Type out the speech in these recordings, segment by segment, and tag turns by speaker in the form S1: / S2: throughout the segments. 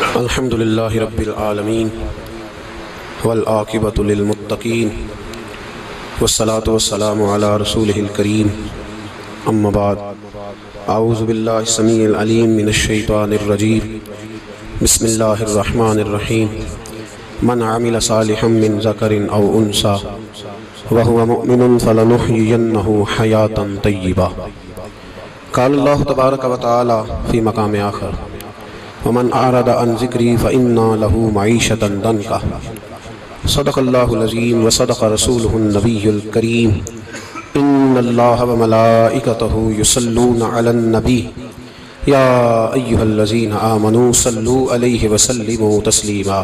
S1: الحمد لله رب العالمين والعاقبة للمتقين والصلاة والسلام على رسوله الكريم أما بعد أعوذ بالله السميع العليم من الشيطان الرجيم بسم الله الرحمن الرحيم من عمل صالحا من ذكر أو أنثى وهو مؤمن فلنحيينه حياة طيبة. قال الله تبارك وتعالى في مقام آخر ومن أعرض عن ذكري فإن له معيشة ضنكا. صدق الله العظيم وصدق رسوله النبي الكريم. إن الله وملائكته يصلون على النبي يا أيها الذين آمنوا صلوا عليه وسلموا تسليما.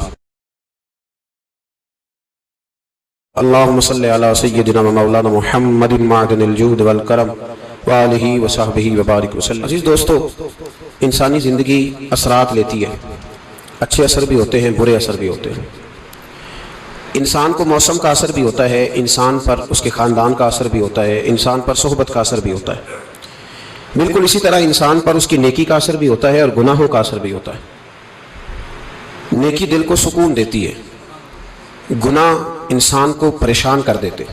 S1: اللهم صل على سيدنا ومولانا محمد معدن الجود والکرم وآلہ وصحبہ وبارک وسلم. عزیز دوستو، انسانی زندگی اثرات لیتی ہے. اچھے اثر بھی ہوتے ہیں، برے اثر بھی ہوتے ہیں. انسان کو موسم کا اثر بھی ہوتا ہے، انسان پر اس کے خاندان کا اثر بھی ہوتا ہے، انسان پر صحبت کا اثر بھی ہوتا ہے. بالکل اسی طرح انسان پر اس کی نیکی کا اثر بھی ہوتا ہے اور گناہوں کا اثر بھی ہوتا ہے. نیکی دل کو سکون دیتی ہے، گناہ انسان کو پریشان کر دیتے.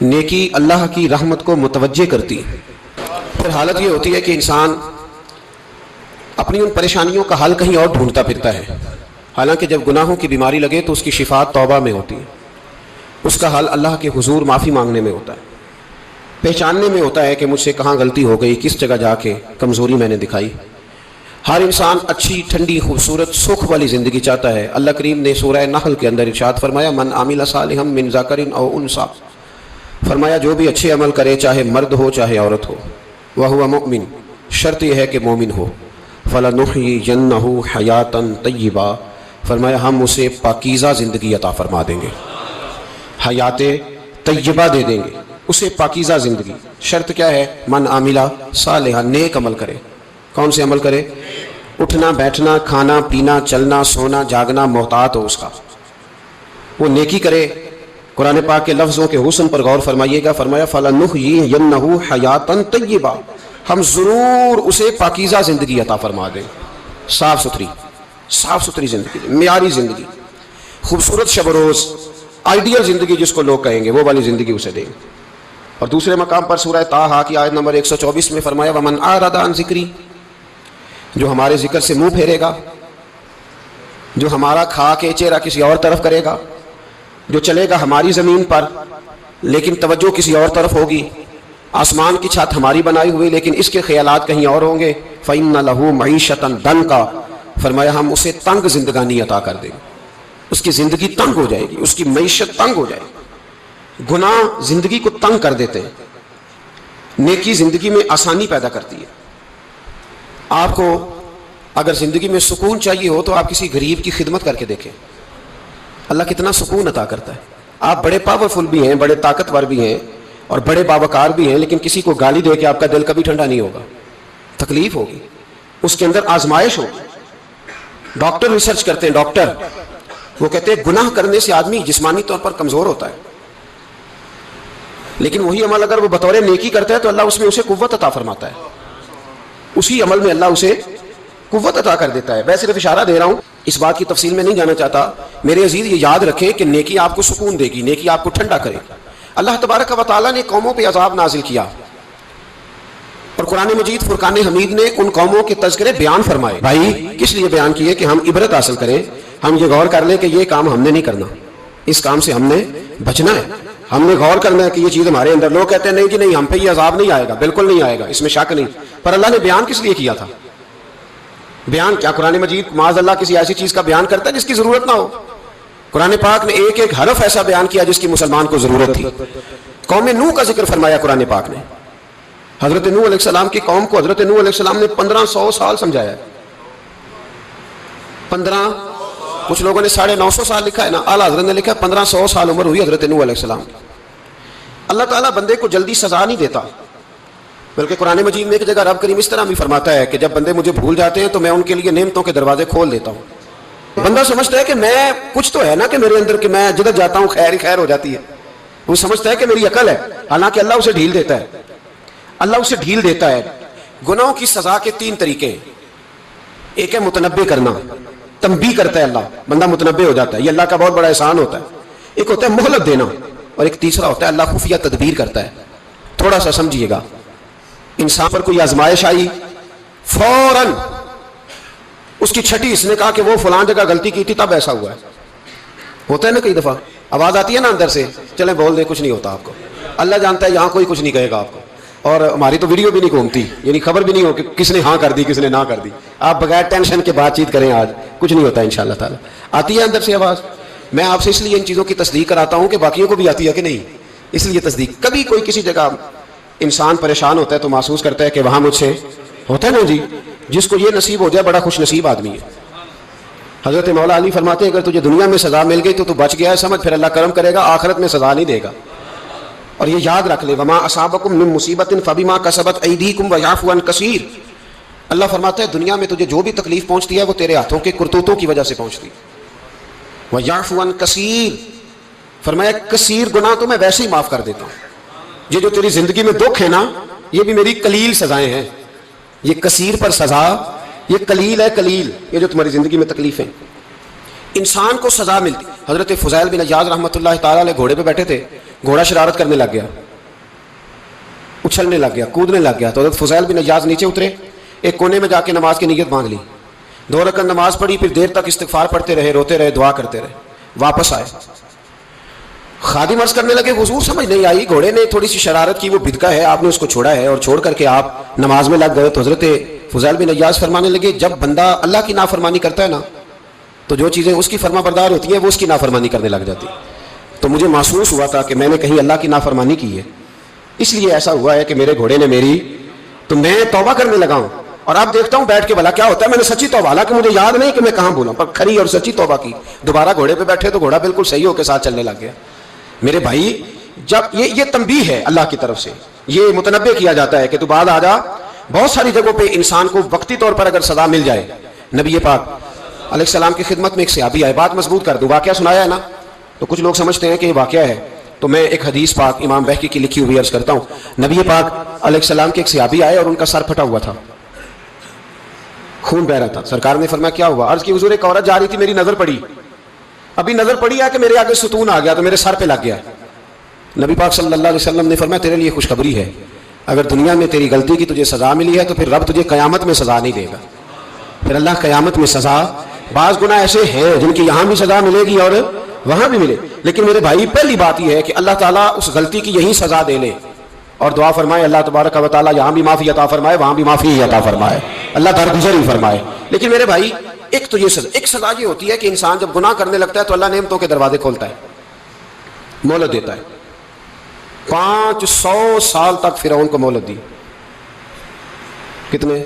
S1: نیکی اللہ کی رحمت کو متوجہ کرتی ہے. پھر حالت یہ ہوتی ہے کہ انسان اپنی ان پریشانیوں کا حل کہیں اور ڈھونڈتا پھرتا ہے، حالانکہ جب گناہوں کی بیماری لگے تو اس کی شفا توبہ میں ہوتی ہے، اس کا حل اللہ کے حضور معافی مانگنے میں ہوتا ہے، پہچاننے میں ہوتا ہے کہ مجھ سے کہاں غلطی ہو گئی، کس جگہ جا کے کمزوری میں نے دکھائی. ہر انسان اچھی ٹھنڈی خوبصورت سکھ والی زندگی چاہتا ہے. اللہ کریم نے سورہ نحل کے اندر ارشاد فرمایا من عمل صالحا من ذکر او انثی، فرمایا جو بھی اچھے عمل کرے، چاہے مرد ہو چاہے عورت ہو، وہو مؤمن، شرط یہ ہے کہ مومن ہو، فلنحیینہ حیاتا طیبہ، فرمایا ہم اسے پاکیزہ زندگی عطا فرما دیں گے، حیات طیبہ دے دیں گے اسے، پاکیزہ زندگی. شرط کیا ہے؟ من عمل صالحا، نیک عمل کرے. کون سے عمل کرے؟ اٹھنا بیٹھنا کھانا پینا چلنا سونا جاگنا محتاط ہو اس کا، وہ نیکی کرے. قرآن پاک کے لفظوں کے حسن پر غور فرمائیے گا. فرمایا فَلَنُحْيِيَنَّهُ حَيَاةً طَيِّبَةً، ہم ضرور اسے پاکیزہ زندگی عطا فرما دیں، صاف ستھری زندگی، معیاری زندگی، خوبصورت شب و روز، آئیڈیل زندگی جس کو لوگ کہیں گے، وہ والی زندگی اسے دیں. اور دوسرے مقام پر سورہ طٰہٰ کی آیت نمبر 124 میں فرمایا وَمَنْ أَعْرَضَ عَنْ ذِكْرِي، جو ہمارے ذکر سے منہ پھیرے گا، جو ہمارا کھا کے چہرہ کسی اور طرف کرے گا، جو چلے گا ہماری زمین پر لیکن توجہ کسی اور طرف ہوگی، آسمان کی چھت ہماری بنائی ہوئی لیکن اس کے خیالات کہیں اور ہوں گے، فَإِنَّ لَهُ مَعِيشَةً ضَنْكًا، فرمایا ہم اسے تنگ زندگانی عطا کر دیں گے. اس کی زندگی تنگ ہو جائے گی، اس کی معیشت تنگ ہو جائے گی. گناہ زندگی کو تنگ کر دیتے ہیں، نیکی زندگی میں آسانی پیدا کرتی ہے. آپ کو اگر زندگی میں سکون چاہیے ہو تو آپ کسی غریب کی خدمت کر کے دیکھیں، اللہ کتنا سکون عطا کرتا ہے. آپ بڑے پاورفل بھی ہیں، بڑے طاقتور بھی ہیں اور بڑے باوقار بھی ہیں، لیکن کسی کو گالی دے کے آپ کا دل کبھی ٹھنڈا نہیں ہوگا، تکلیف ہوگی، اس کے اندر آزمائش ہوگی. ڈاکٹر ریسرچ کرتے ہیں، ڈاکٹر وہ کہتے ہیں گناہ کرنے سے آدمی جسمانی طور پر کمزور ہوتا ہے، لیکن وہی عمل اگر وہ بطور نیکی کرتا ہے تو اللہ اس میں اسے قوت عطا فرماتا ہے، اسی عمل میں اللہ اسے قوت عطا کر دیتا ہے. میں صرف اشارہ دے رہا ہوں، اس بات کی تفصیل میں نہیں جانا چاہتا. میرے عزیز یہ یاد رکھیں کہ نیکی آپ کو سکون دے گی، نیکی آپ کو ٹھنڈا کرے گی. اللہ تبارک و تعالیٰ نے قوموں پہ عذاب نازل کیا اور قرآن مجید فرقان حمید نے ان قوموں کے تذکرے بیان فرمائے. بھائی کس لیے بیان کیے؟ کہ ہم عبرت حاصل کریں، ہم یہ غور کر لیں کہ یہ کام ہم نے نہیں کرنا، اس کام سے ہم نے بچنا ہے. ہم نے غور کرنا ہے کہ یہ چیز ہمارے اندر. لوگ کہتے ہیں نہیں جی نہیں، ہم پہ یہ عذاب نہیں آئے گا، بالکل نہیں آئے گا، اس میں شک نہیں. پر اللہ نے بیان کس لیے کیا تھا؟ بیان کیا قرآن مجید معاذ اللہ کسی ایسی چیز کا بیان کرتا ہے جس کی ضرورت نہ ہو؟ قرآن پاک نے ایک ایک حرف ایسا بیان کیا جس کی مسلمان کو ضرورت تھی. قوم نوح کا ذکر فرمایا قرآن پاک نے. حضرت نوح علیہ السلام کی قوم کو حضرت نوح علیہ السلام نے 1500 سال سمجھایا ہے. 15، کچھ لوگوں نے 950 سال لکھا ہے نا، اعلیٰ حضرت نے لکھا ہے 1500 سال عمر ہوئی حضرت نوح علیہ السلام کی. اللہ تعالیٰ بندے کو جلدی سزا نہیں دیتا، بلکہ قرآن مجید میں ایک جگہ رب کریم اس طرح بھی فرماتا ہے کہ جب بندے مجھے بھول جاتے ہیں تو میں ان کے لیے نعمتوں کے دروازے کھول دیتا ہوں. بندہ سمجھتا ہے کہ میں کچھ تو ہے نا کہ میرے اندر کہ میں جدھر جاتا ہوں خیر ہی خیر ہو جاتی ہے، وہ سمجھتا ہے کہ میری عقل ہے، حالانکہ اللہ اسے ڈھیل دیتا ہے. اللہ اسے ڈھیل دیتا ہے. گناہوں کی سزا کے 3 طریقے ہیں. ایک ہے متنبہ کرنا، تنبیہ کرتا ہے اللہ، بندہ متنبہ ہو جاتا ہے، یہ اللہ کا بہت بڑا احسان ہوتا ہے۔ ایک ہوتا ہے مہلت دینا، اور ایک تیسرا ہوتا ہے اللہ خفیہ تدبیر کرتا ہے۔ تھوڑا سا سمجھیے گا، انسان پر کوئی آزمائش آئی، فوراً اس کی چھٹی اس نے کہا کہ وہ فلان جگہ غلطی کی تھی تب ایسا ہوا ہے۔ ہوتا ہے نا کئی دفعہ آواز آتی ہے نا اندر سے، چلیں بول دیں، کچھ نہیں ہوتا آپ کو، اللہ جانتا ہے یہاں کوئی کچھ نہیں کہے گا آپ کو، اور ہماری تو ویڈیو بھی نہیں گھومتی، یعنی خبر بھی نہیں ہو کہ کس نے ہاں کر دی کس نے نہ کر دی۔ آپ بغیر ٹینشن کے بات چیت کریں، آج کچھ نہیں ہوتا انشاءاللہ تعالی۔ آتی ہے اندر سے آواز؟ میں آپ سے اس لیے ان چیزوں کی تصدیق کراتا ہوں کہ باقیوں کو بھی آتی ہے کہ نہیں، اس لیے تصدیق۔ کبھی کوئی کسی جگہ انسان پریشان ہوتا ہے تو محسوس کرتا ہے کہ وہاں مجھ سے ہوتا ہے نا جی، جس کو یہ نصیب ہو جائے بڑا خوش نصیب آدمی ہے۔ حضرت مولا علی فرماتے ہیں اگر تجھے دنیا میں سزا مل گئی تو بچ گیا ہے، سمجھ پھر اللہ کرم کرے گا، آخرت میں سزا نہیں دے گا۔ اور یہ یاد رکھ لے، وما اصابکم من مصیبت فبما کسبت ایدیکم ویعفو عن کثیر۔ اللہ فرماتا ہے دنیا میں تجھے جو بھی تکلیف پہنچتی ہے وہ تیرے ہاتھوں کے کرتوتوں کی وجہ سے پہنچتی ہے۔ ویعفو عن کثیر، فرمایا کثیر گناہ تو میں ویسے ہی معاف کر دیتا ہوں۔ یہ جو تیری زندگی میں دکھ ہے نا، یہ بھی میری قلیل سزائیں ہیں۔ یہ کثیر پر سزا، یہ قلیل ہے، قلیل یہ جو تمہاری زندگی میں تکلیفیں۔ انسان کو سزا ملتی۔ حضرت فضیل بن عیاض رحمۃ اللہ تعالی علیہ گھوڑے پہ بیٹھے تھے، گھوڑا شرارت کرنے لگ گیا، اچھلنے لگ گیا، کودنے لگ گیا، تو حضرت فضیل بن عیاض نیچے اترے، ایک کونے میں جا کے نماز کی نیت باندھ لی، 2 رکعت نماز پڑھی، پھر دیر تک استغفار پڑھتے رہے، روتے رہے، دعا کرتے رہے، واپس آئے۔ خادم عرض کرنے لگے حضور سمجھ نہیں آئی، گھوڑے نے تھوڑی سی شرارت کی، وہ بدکا ہے، آپ نے اس کو چھوڑا ہے اور چھوڑ کر کے آپ نماز میں لگ گئے۔ تو حضرت فضیل بن عیاض فرمانے لگے جب بندہ اللہ کی نافرمانی کرتا ہے نا تو جو چیزیں اس کی فرما بردار ہوتی ہیں وہ اس کی نافرمانی کرنے لگ جاتی۔ تو مجھے محسوس ہوا تھا کہ میں نے کہیں اللہ کی نافرمانی کی ہے، اس لیے ایسا ہوا ہے کہ میرے گھوڑے نے میری، تو میں توبہ کرنے لگا ہوں، اور اب دیکھتا ہوں بیٹھ کے بھلا کیا ہوتا ہے۔ میں نے سچی توبہ، حالانکہ مجھے یاد نہیں کہ میں کہاں بولا، پر کھری اور سچی توبہ کی۔ دوبارہ گھوڑے پہ بیٹھے تو گھوڑا بالکل صحیح ہو کے ساتھ چلنے لگ گیا۔ میرے بھائی جب یہ تنبیہ ہے اللہ کی طرف سے، یہ متنبہ کیا جاتا ہے کہ تو بعد آ جا۔ بہت ساری جگہوں پہ انسان کو وقتی طور پر اگر سزا مل جائے، نبی پاک علیہ السلام کی خدمت میں ایک صحابی آئے، بات مضبوط کر دوں، واقعہ سنایا ہے نا تو کچھ لوگ سمجھتے ہیں کہ یہ واقعہ ہے، تو میں ایک حدیث پاک امام بہقی کی لکھی ہوئی عرض کرتا ہوں۔ نبی پاک علیہ السلام کے ایک صحابی آئے اور ان کا سر پھٹا ہوا تھا، خون بہ رہا تھا۔ سرکار نے فرمایا کیا ہوا؟ عرض کی حضور ایک عورت جا رہی تھی، میری نظر پڑی، ابھی نظر پڑی ہے کہ میرے آگے ستون آ گیا تو میرے سر پہ لگ گیا۔ نبی پاک صلی اللہ علیہ وسلم نے فرمایا تیرے لیے خوشخبری ہے، اگر دنیا میں تیری غلطی کی تجھے سزا ملی ہے تو پھر رب تجھے قیامت میں سزا نہیں دے گا، پھر اللہ قیامت میں سزا۔ بعض گناہ ایسے ہیں جن کی یہاں بھی سزا ملے گی اور وہاں بھی ملے، لیکن میرے بھائی پہلی بات یہ ہے کہ اللہ تعالیٰ اس غلطی کی یہی سزا دے لے، اور دعا فرمائے اللہ تبارک و تعالیٰ یہاں بھی معافی عطا فرمائے، وہاں بھی معافی عطا فرمائے، اللہ درگزر ہی فرمائے۔ لیکن میرے بھائی ایک تو یہ سزا، ایک سزا یہ ہوتی ہے کہ انسان جب گناہ کرنے لگتا ہے تو اللہ نعمتوں کے دروازے کھولتا ہے، مہلت دیتا ہے۔ 500 سال تک فرعون کو مہلت دی، کتنے؟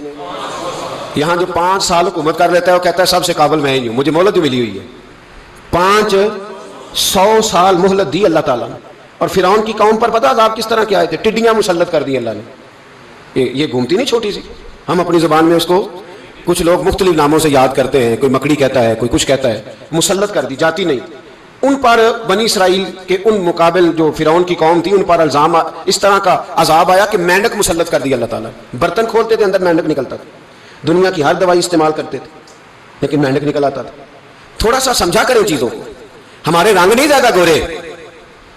S1: یہاں جو 5 سال حکومت کر لیتا ہے وہ کہتا ہے سب سے قابل میں ہی ہوں، مجھے مہلت بھی ملی ہوئی ہے۔ 500 سال مہلت دی اللہ تعالیٰ نے، اور فرعون کی قوم پر پتہ عذاب کس طرح کے آئے تھے؟ ٹڈیاں مسلط کر دی اللہ نے، یہ گھومتی نہیں چھوٹی سی، ہم اپنی زبان میں اس کو کچھ لوگ مختلف ناموں سے یاد کرتے ہیں، کوئی مکڑی کہتا ہے، کوئی کچھ کہتا ہے، مسلط کر دی، جاتی نہیں۔ ان پر بنی اسرائیل کے ان مقابل جو فرعون کی قوم تھی ان پر الزام اس طرح کا عذاب آیا کہ مینڈک مسلط کر دی اللہ تعالیٰ۔ برتن کھولتے تھے اندر مینڈک نکلتا تھا، دنیا کی ہر دوائی استعمال کرتے تھے لیکن مینڈک نکل آتا تھا۔ تھوڑا سا سمجھا کریں چیزوں کو، ہمارے رنگ نہیں زیادہ گورے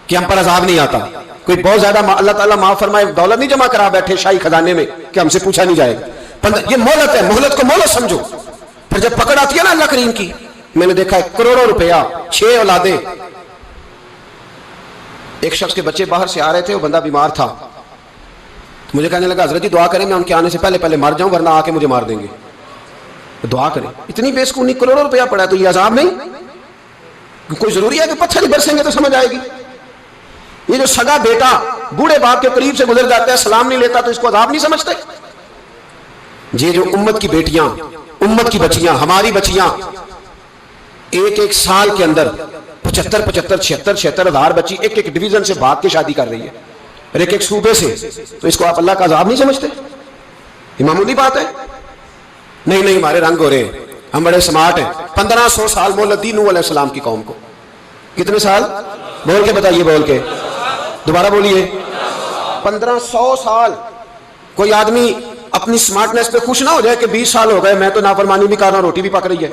S1: کہ ہم پر عذاب نہیں آتا، کوئی بہت زیادہ اللہ تعالیٰ معاف فرمائے دولت نہیں جمع کرا بیٹھے شاہی خزانے میں کہ ہم سے پوچھا نہیں جائے گا۔ یہ مہلت ہے، مہلت کو مہلت سمجھو، پھر جب پکڑ آتی ہے نا اللہ کریم کی، میں نے دیکھا ہے کروڑوں روپیہ، 6 اولادیں۔ ایک شخص کے بچے باہر سے آ رہے تھے، وہ بندہ بیمار تھا، مجھے کہنے لگا حضرت جی دعا کریں میں ان کے آنے سے پہلے مر جاؤں ورنہ آ کے مجھے مار دیں گے، دعا کریں۔ اتنی بے سکونی، کروڑوں روپیہ پڑا ہے تو یہ عذاب نہیں؟ کوئی ضروری ہے کہ پتھر ہی برسیں گے تو سمجھ آئے گی؟ یہ جو سگا بیٹا بوڑھے باپ کے قریب سے گزر جاتا ہے سلام نہیں لیتا تو اس کو عذاب نہیں سمجھتے؟ یہ جو امت کی بیٹیاں، امت کی بچیاں، ہماری بچیاں، ایک سال کے اندر 75 76 ہزار بچی ایک ڈویژن سے بھاگ کے شادی کر رہی ہے، اور ایک صوبے سے، تو اس کو آپ اللہ کا عذاب نہیں سمجھتے؟ یہ معمولی بات ہے؟ نہیں ہمارے رنگ ہو رہے ہیں، ہم بڑے سمارٹ ہیں۔ 1500 سال مہلت دی نوح علیہ السلام کی قوم کو۔ کتنے سال؟ بول کے بتائیے، بول کے دوبارہ بولیے۔ 1500 سال۔ کوئی آدمی اپنی سمارٹنیس پہ خوش نہ ہو جائے کہ 20 سال ہو گئے میں تو نافرمانی بھی کر رہا ہوں، روٹی بھی پک رہی ہے۔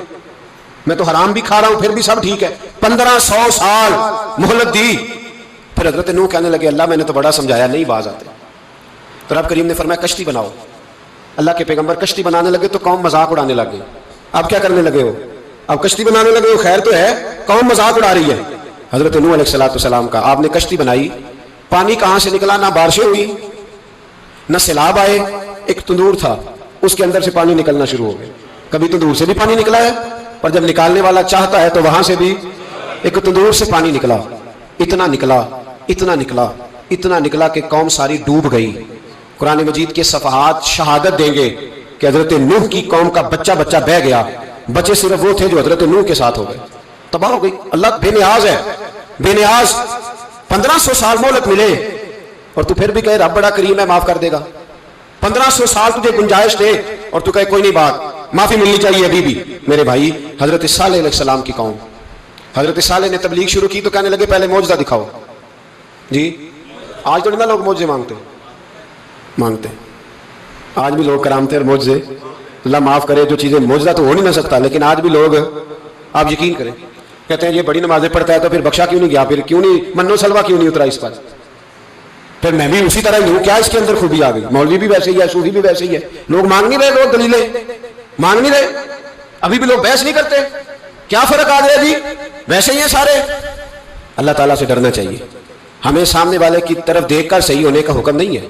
S1: میں تو حرام بھی کھا رہا ہوں پھر بھی سب ٹھیک ہے. 1500 سال مہلت دی. پھر حضرت نوح کہنے لگے اللہ میں نے تو بڑا سمجھایا نہیں باز آتے. تو رب کریم نے فرمایا کشتی بناؤ. اللہ کے پیغمبر کشتی بنانے لگے تو قوم مذاق اڑانے لگ گئی. اب کیا کرنے لگے ہو؟ اب کشتی بنانے لگے ہو, خیر تو ہے, قوم مذاق اڑا رہی ہے. حضرت نوح علیہ السلام کا آپ نے کشتی بنائی, پانی کہاں سے نکلا؟ نہ بارشیں ہوئی نہ سیلاب آئے. ایک تندور تھا اس کے اندر سے پانی نکلنا شروع ہو گیا. کبھی تندور سے بھی پانی نکلا ہے, اور جب نکالنے والا چاہتا ہے تو وہاں سے بھی ایک تندور سے پانی نکلا. اتنا نکلا اتنا نکلا اتنا نکلا کہ قوم ساری ڈوب گئی. قرآن مجید کے صفحات شہادت دیں گے کہ حضرت نوح کی قوم کا بچہ بچہ بہ گیا. بچے صرف وہ تھے جو حضرت نوح کے ساتھ ہو گئے, تباہ ہو گئی. اللہ بے نیاز ہے, بے نیاز. 1500 سال مہلت ملے اور تو پھر بھی کہے رب بڑا کریم ہے معاف کر دے گا. 1500 سال تجھے گنجائش دے اور تو کہے کوئی نہیں بات معافی ملنی چاہیے ابھی بھی. میرے بھائی حضرت صالح علیہ السلام کی قوم, حضرت صالح نے تبلیغ شروع کی تو کہنے لگے پہلے معجزہ دکھاؤ. جی آج تو نہیں لوگ معجزے مانگتے آج بھی لوگ کرامتے اور معجزے, اللہ معاف کرے جو چیزیں معجزہ تو ہو نہیں نہ سکتا, لیکن آج بھی لوگ آپ یقین کریں کہتے ہیں یہ بڑی نمازیں پڑھتا ہے تو پھر بخشا کیوں نہیں گیا, پھر کیوں نہیں منو سلوا کیوں نہیں اترا اس پر, پھر میں بھی اسی طرح ہی ہوں, کیا اس کے اندر خوبی آ گئی؟ مولوی بھی ویسے ہی ہے, صوفی بھی ویسے ہی ہے. لوگ مانگ نہیں رہے, لوگ دلیلیں مانگ نہیں رہے, ابھی بھی لوگ بحث نہیں کرتے. کیا فرق آ گیا جی؟ ویسے ہی ہیں سارے. اللہ تعالیٰ سے ڈرنا چاہیے. ہمیں سامنے والے کی طرف دیکھ کر صحیح ہونے کا حکم نہیں ہے,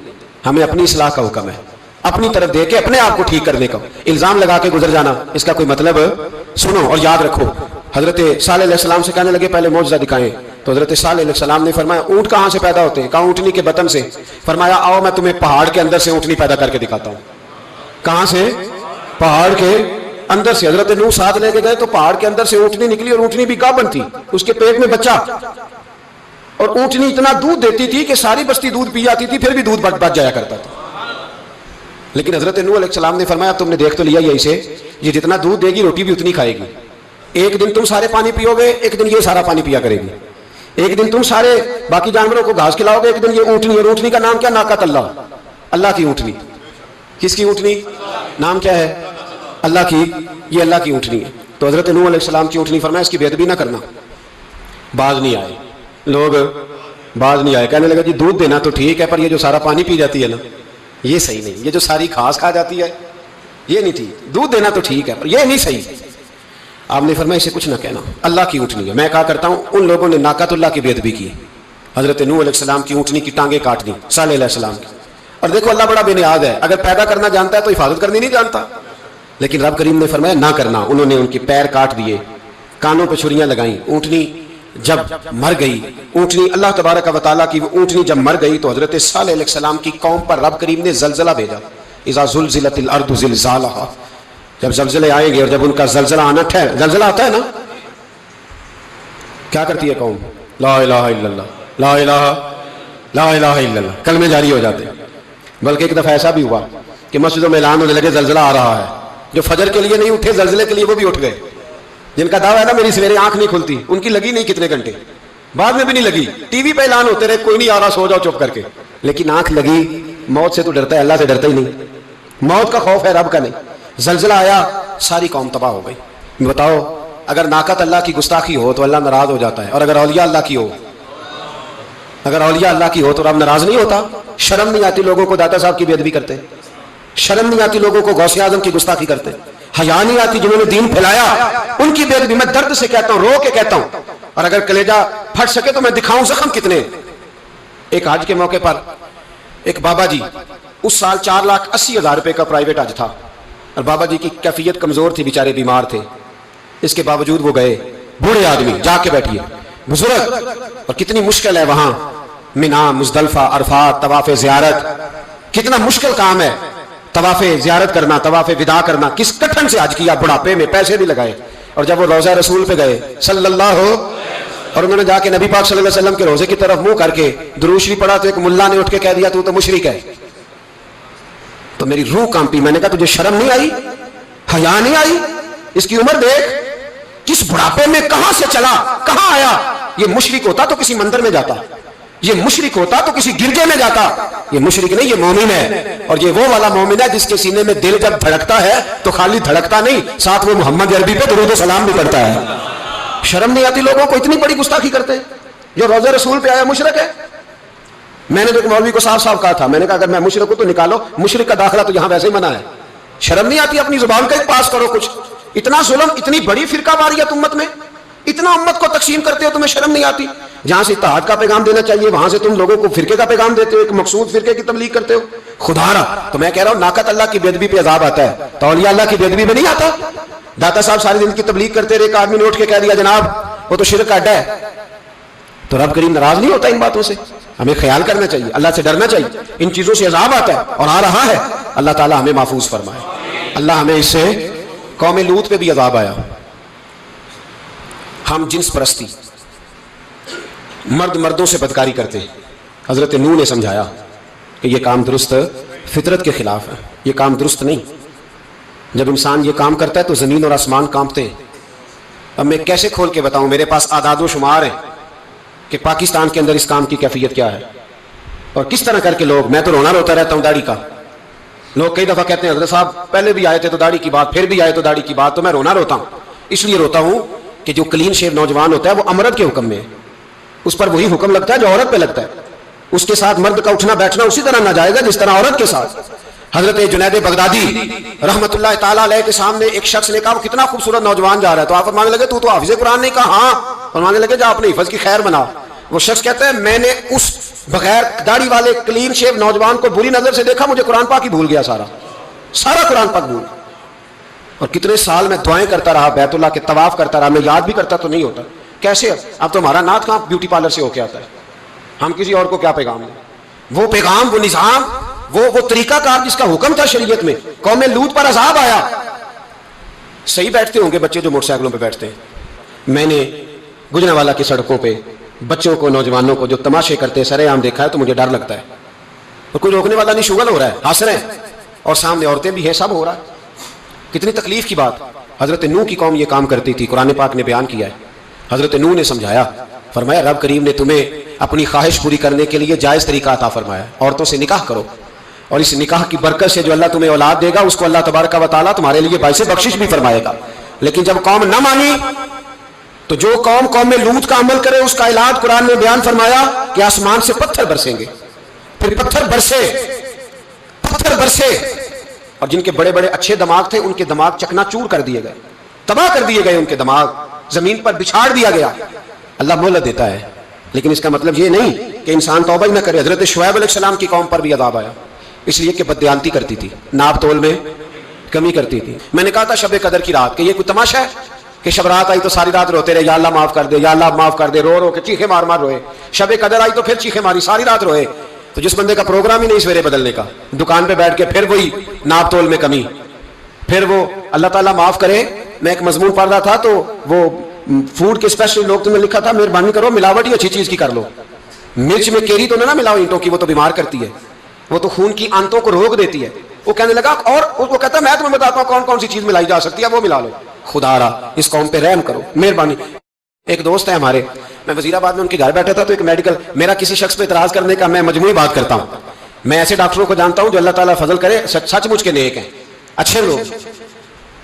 S1: ہمیں اپنی اصلاح کا حکم ہے. اپنی طرف دیکھ کے اپنے آپ کو ٹھیک کرنے کا. الزام لگا کے گزر جانا اس کا کوئی مطلب سنو اور یاد رکھو. حضرت صالح علیہ السلام سے کہنے لگے پہلے معجزہ دکھائیں. تو حضرت صالح علیہ السلام نے فرمایا اونٹ کہاں سے پیدا ہوتے ہیں؟ کہا اونٹنی کے بطن سے. فرمایا آؤ میں تمہیں پہاڑ کے اندر سے اونٹنی پیدا کر کے دکھاتا ہوں. کہاں سے؟ پہاڑ کے اندر سے. حضرت نوح ساتھ لے کے گئے تو پہاڑ کے اندر سے اونٹنی نکلی, اور اونٹنی بھی گابن تھی, اس کے پیٹ میں بچہ, اور اونٹنی اتنا دودھ دیتی تھی کہ ساری بستی دودھ پی جاتی تھی, پھر بھی دودھ بچ جایا کرتا تھا. لیکن حضرت نوح علیہ السلام نے فرمایا تم نے دیکھ تو لیا یہی سے, یہ جتنا دودھ دے گی روٹی بھی اتنی کھائے گی. ایک دن تم سارے پانی پیو گے, ایک دن یہ سارا پانی پیا کرے گی. ایک دن تم سارے باقی جانوروں کو گھاس کھلاؤ گے, ایک دن یہ اونٹنی. اور اونٹنی کا نام کیا؟ ناقۃ اللہ, اللہ کی اونٹنی. کس کی اونٹنی؟ نام کیا ہے؟ اللہ کی. یہ اللہ کی اونٹنی ہے. تو حضرت نوح علیہ السلام کی اونٹنی فرمایا اس کی بے ادبی نہ کرنا. باز نہیں آئے لوگ, باز نہیں آئے. کہنے لگا جی دودھ دینا تو ٹھیک ہے, پر یہ جو سارا پانی پی جاتی ہے نا یہ صحیح نہیں. یہ جو ساری گھاس کھا جاتی ہے یہ نہیں ٹھیک. دودھ دینا تو ٹھیک ہے پر یہ نہیں صحیح. آپ نے فرمایا اسے کچھ نہ کہنا, اللہ کی اونٹنی ہے. میں کہا کرتا ہوں ان لوگوں نے ناقۃ اللہ کی بے ادبی کی. حضرت نوح علیہ السلام کی اونٹنی کی ٹانگیں کاٹ دی, صالح علیہ السلام کی. اور دیکھو اللہ بڑا بے نیاز ہے, اگر پیدا کرنا جانتا ہے تو حفاظت کرنی نہیں جانتا. لیکن رب کریم نے فرمایا نہ کرنا. انہوں نے ان کے پیر کاٹ دیے, کانوں پہ چھریاں لگائیں. اونٹنی جب مر گئی, اونٹنی اللہ تبارک و تعالیٰ کی اونٹنی جب مر گئی تو حضرت صالح علیہ السلام کی قوم پر رب کریم نے زلزلہ بھیجا. اذا زلزلت الارض زلزالہا, جب زلزلے آئیں گے اور جب ان کا زلزلہ آنا زلزلہ آتا ہے نا, کیا کرتی ہے قوم؟ لا الہ الا اللہ, لا الہ الا اللہ, کلمے جاری ہو جاتے ہیں. بلکہ ایک دفعہ ایسا بھی ہوا کہ مسجدوں میں اعلان ہونے لگے زلزلہ آ رہا ہے. جو فجر کے لیے نہیں اٹھے زلزلے کے لیے وہ بھی اٹھ گئے. جن کا دعویٰ ہے نا میری سویرے آنکھ نہیں کھلتی, ان کی لگی نہیں کتنے گھنٹے, بعد میں بھی نہیں لگی. ٹی وی پہ اعلان ہوتے رہے کوئی نہیں آ رہا سو جاؤ چپ کر کے, لیکن آنکھ لگی. موت سے تو ڈرتا ہے, اللہ سے ڈرتا ہی نہیں. موت کا خوف ہے رب کا نہیں. زلزلہ آیا ساری قوم تباہ ہو گئی. بتاؤ اگر ناقۃ اللہ کی گستاخی ہو تو اللہ ناراض ہو جاتا ہے, اور اگر اولیاء اللہ کی ہو, اگر اولیاء اللہ کی ہو تو رب ناراض نہیں ہوتا. شرم نہیں آتی لوگوں کو داتا صاحب کی بے ادبی کرتے, شرم نہیں آتی لوگوں کو غوث اعظم کی گستاخی کرتے, حیا نہیں آتی جنہوں نے دین پھیلایا ان کی بے ادبی. میں درد سے کہتا ہوں, رو کے کہتا ہوں, اور اگر کلیجہ پھٹ سکے تو میں دکھاؤں زخم کتنے. ایک حج کے موقع پر ایک بابا جی, اس سال 4,80,000 روپے کا پرائیویٹ حج تھا, اور بابا جی کی کیفیت کمزور تھی, بیچارے بیمار تھے. اس کے باوجود وہ گئے. بوڑھے آدمی, جا کے بیٹھیے بزرگ, اور کتنی مشکل ہے وہاں منا, مزدلفہ, عرفات, طواف زیارت, کتنا مشکل کام ہے طواف زیارت کرنا, طواف وداع کرنا. کس کٹھن سے حج کیا, بڑھاپے میں, پیسے بھی لگائے. اور جب وہ روضہ رسول پہ گئے صلی اللہ اور انہوں نے جا کے نبی پاک صلی اللہ علیہ وسلم کے روزے کی طرف منہ کر کے درود شریف پڑھا تو ایک ملا نے اٹھ کے کہہ دیا تو مشرک ہے. تو میری روح کانپی. میں نے کہا تجھے شرم نہیں آئی, حیا نہیں آئی؟ اس کی عمر دیکھ, کس بڑھاپے میں کہاں سے چلا, کہاں آیا. یہ مشرک ہوتا تو کسی مندر میں جاتا, یہ مشرک ہوتا تو کسی گرجے میں جاتا، یہ مشرک نہیں، یہ مومن ہے، اور یہ وہ والا مومن ہے جس کے سینے میں دل جب دھڑکتا ہے تو خالی دھڑکتا نہیں، ساتھ وہ محمد عربی پہ درود و سلام بھی پڑھتا ہے۔ شرم نہیں آتی لوگوں کو؟ اتنی بڑی گستاخی کرتے ہیں۔ جو روضہ رسول پہ آیا مشرک ہے۔ میں نے تو مولوی کو صاف صاف کہا تھا، میں نے کہا اگر میں مشرک ہوں تو نکالو، مشرک کا داخلہ تو یہاں ویسے ہی منع ہے۔ شرم نہیں آتی؟ اپنی زبان کا پاس کرو کچھ۔ اتنا ظلم، اتنی بڑی فرقہ واریت امت میں، اتنا امت کو تقسیم کرتے ہو، تمہیں شرم نہیں آتی؟ جہاں سے اتحاد کا پیغام دینا چاہیے وہاں سے تم لوگوں کو فرقے کا پیغام دیتے ہو، ایک مقصود فرقے کی تبلیغ کرتے ہو۔ خدا را تو میں کہہ رہا ہوں ناقت اللہ کی بے ادبی پہ عذاب آتا ہے، تو اولیاء اللہ کی بے ادبی میں نہیں آتا۔ داتا صاحب ساری دن کی تبلیغ کرتے رہے، ایک آدمی نے اٹھ کے کہہ دیا جناب وہ تو شرک کا اڈا ہے، تو رب کریم ناراض نہیں ہوتا ان باتوں سے؟ ہمیں خیال کرنا چاہیے، اللہ سے ڈرنا چاہیے۔ ان چیزوں سے عذاب آتا ہے اور آ رہا ہے، اللہ تعالیٰ ہمیں محفوظ فرمائے۔ اللہ ہمیں اس سے، قوم لوط پہ بھی عذاب آیا۔ ہم جنس پرستی، مرد مردوں سے بدکاری کرتے، حضرت نوح نے سمجھایا کہ یہ کام درست فطرت کے خلاف ہے، یہ کام درست نہیں۔ جب انسان یہ کام کرتا ہے تو زمین اور آسمان کانپتے ہیں۔ اب میں کیسے کھول کے بتاؤں، میرے پاس اعداد و شمار ہیں کہ پاکستان کے اندر اس کام کی کیفیت کیا ہے اور کس طرح کر کے لوگ، میں تو رونا روتا رہتا ہوں داڑھی کا۔ لوگ کئی دفعہ کہتے ہیں حضرت صاحب پہلے بھی آئے تھے تو داڑھی کی بات، پھر بھی آئے تو داڑھی کی بات، تو میں رونا روتا ہوں۔ اس لیے روتا ہوں کہ جو کلین شیو نوجوان ہوتا ہے وہ امرد کے حکم میں ہے، اس پر وہی حکم لگتا ہے جو عورت پہ لگتا ہے، اس کے ساتھ مرد کا اٹھنا بیٹھنا اسی طرح نہ جائے گا جس طرح عورت کے ساتھ۔ حضرت جنید بغدادی رحمت اللہ تعالیٰ علیہ کے سامنے ایک شخص نے کہا وہ کتنا خوبصورت نوجوان جا رہا ہے، تو آپ فرمانے لگے تو حافظ قرآن نہیں کہا؟ ہاں۔ فرمانے لگے جا اپنے حفظ کی خیر بنا۔ وہ شخص کہتا ہے میں نے اس بغیر داڑھی والے کلین شیو نوجوان کو بری نظر سے دیکھا، مجھے قرآن پاک ہی بھول گیا، سارا قرآن پاک بھول۔ اور کتنے سال میں دعائیں کرتا رہا، بیت اللہ کے طواف کرتا رہا، میں یاد بھی کرتا تو نہیں ہوتا۔ کیسے؟ اب تو ہمارا نعت کہاں بیوٹی پارلر سے ہو کے آتا ہے، ہم کسی اور کو کیا پیغام دیں؟ وہ پیغام، وہ نظام، وہ طریقہ کار جس کا حکم تھا شریعت میں، قوم لوط پر عذاب آیا۔ صحیح بیٹھتے ہوں گے بچے جو موٹر سائیکلوں پہ بیٹھتے ہیں، میں نے گجرانوالہ کی سڑکوں پہ بچوں کو، نوجوانوں کو جو تماشے کرتے سرے عام دیکھا ہے تو مجھے ڈر لگتا ہے، اور کوئی روکنے والا نہیں، شغل ہو رہا ہے، ہنس رہے ہیں، اور سامنے عورتیں بھی ہیں، سب ہو رہا ہے۔ کتنی تکلیف کی بات۔ حضرت نوح کی قوم یہ کام کرتی تھی، قرآن پاک نے بیان کیا ہے۔ حضرت نوح نے سمجھایا، فرمایا رب کریم نے تمہیں اپنی خواہش پوری کرنے کے لیے جائز طریقہ عطا فرمایا، عورتوں سے نکاح کرو، اور اس نکاح کی برکت سے جو اللہ تمہیں اولاد دے گا اس کو اللہ تبارک و تعالیٰ تمہارے لیے باعث بخشش بھی فرمائے گا۔ لیکن جب قوم نہ مانی تو جو قوم لوط کا عمل کرے اس کا علاج قرآن نے بیان فرمایا کہ آسمان سے پتھر برسیں گے، پھر پتھر برسے، اور جن کے بڑے بڑے اچھے دماغ تھے ان کے دماغ چکنا چور کر دیے گئے، تباہ کر دیے گئے، ان کے دماغ زمین پر بچھاڑ دیا گیا۔ اللہ مہلت دیتا ہے، لیکن اس کا مطلب یہ نہیں کہ انسان توبہ ہی نہ کرے۔ حضرت شعیب علیہ السلام کی قوم پر بھی عذاب آیا، اس لیے کہ بددیانتی کرتی تھی، ناپ تول میں کمی کرتی تھی۔ میں نے کہا تھا شب قدر کی رات کہ یہ کوئی تماشا ہے کہ شب رات آئی تو ساری رات روتے رہے، یا اللہ معاف کر دے، یا اللہ معاف کر دے، رو رو کے چیخے مار مار روئے۔ شب قدر آئی تو پھر چیخے ماری، ساری رات روئے۔ تو جس بندے کا پروگرام ہی نہیں سویرے بدلنے کا، دکان پہ بیٹھ کے پھر وہی ناپ تول میں کمی، پھر وہ اللہ تعالیٰ معاف کرے۔ میں ایک مضمون پڑھ رہا تھا تو وہ فوڈ کے اسپیشل لوگ تمہیں لکھا تھا مہربانی کرو ملاوٹ ہی اچھی چیز کی کر لو، مرچ میں کیری تو نہ ملاؤ اینٹوں کی، وہ تو بیمار کرتی ہے، وہ تو خون کی آنتوں کو روک دیتی ہے۔ وہ کہنے لگا، اور وہ کہتا ہے میں تمہیں بتاتا ہوں کون کون سی چیز ملائی جا سکتی ہے، وہ ملا لو۔ خدا را اس قوم پہ رحم کرو، مہربانی۔ ایک دوست ہے ہمارے، میں وزیر آباد میں ان کے گھر بیٹھا تھا تو ایک میڈیکل، میرا کسی شخص پہ اعتراض کرنے کا میں مجموعی بات کرتا ہوں۔ میں ایسے ڈاکٹروں کو جانتا ہوں جو اللہ تعالیٰ فضل کرے، سچ مچ کے نیک ہیں، اچھے لوگ۔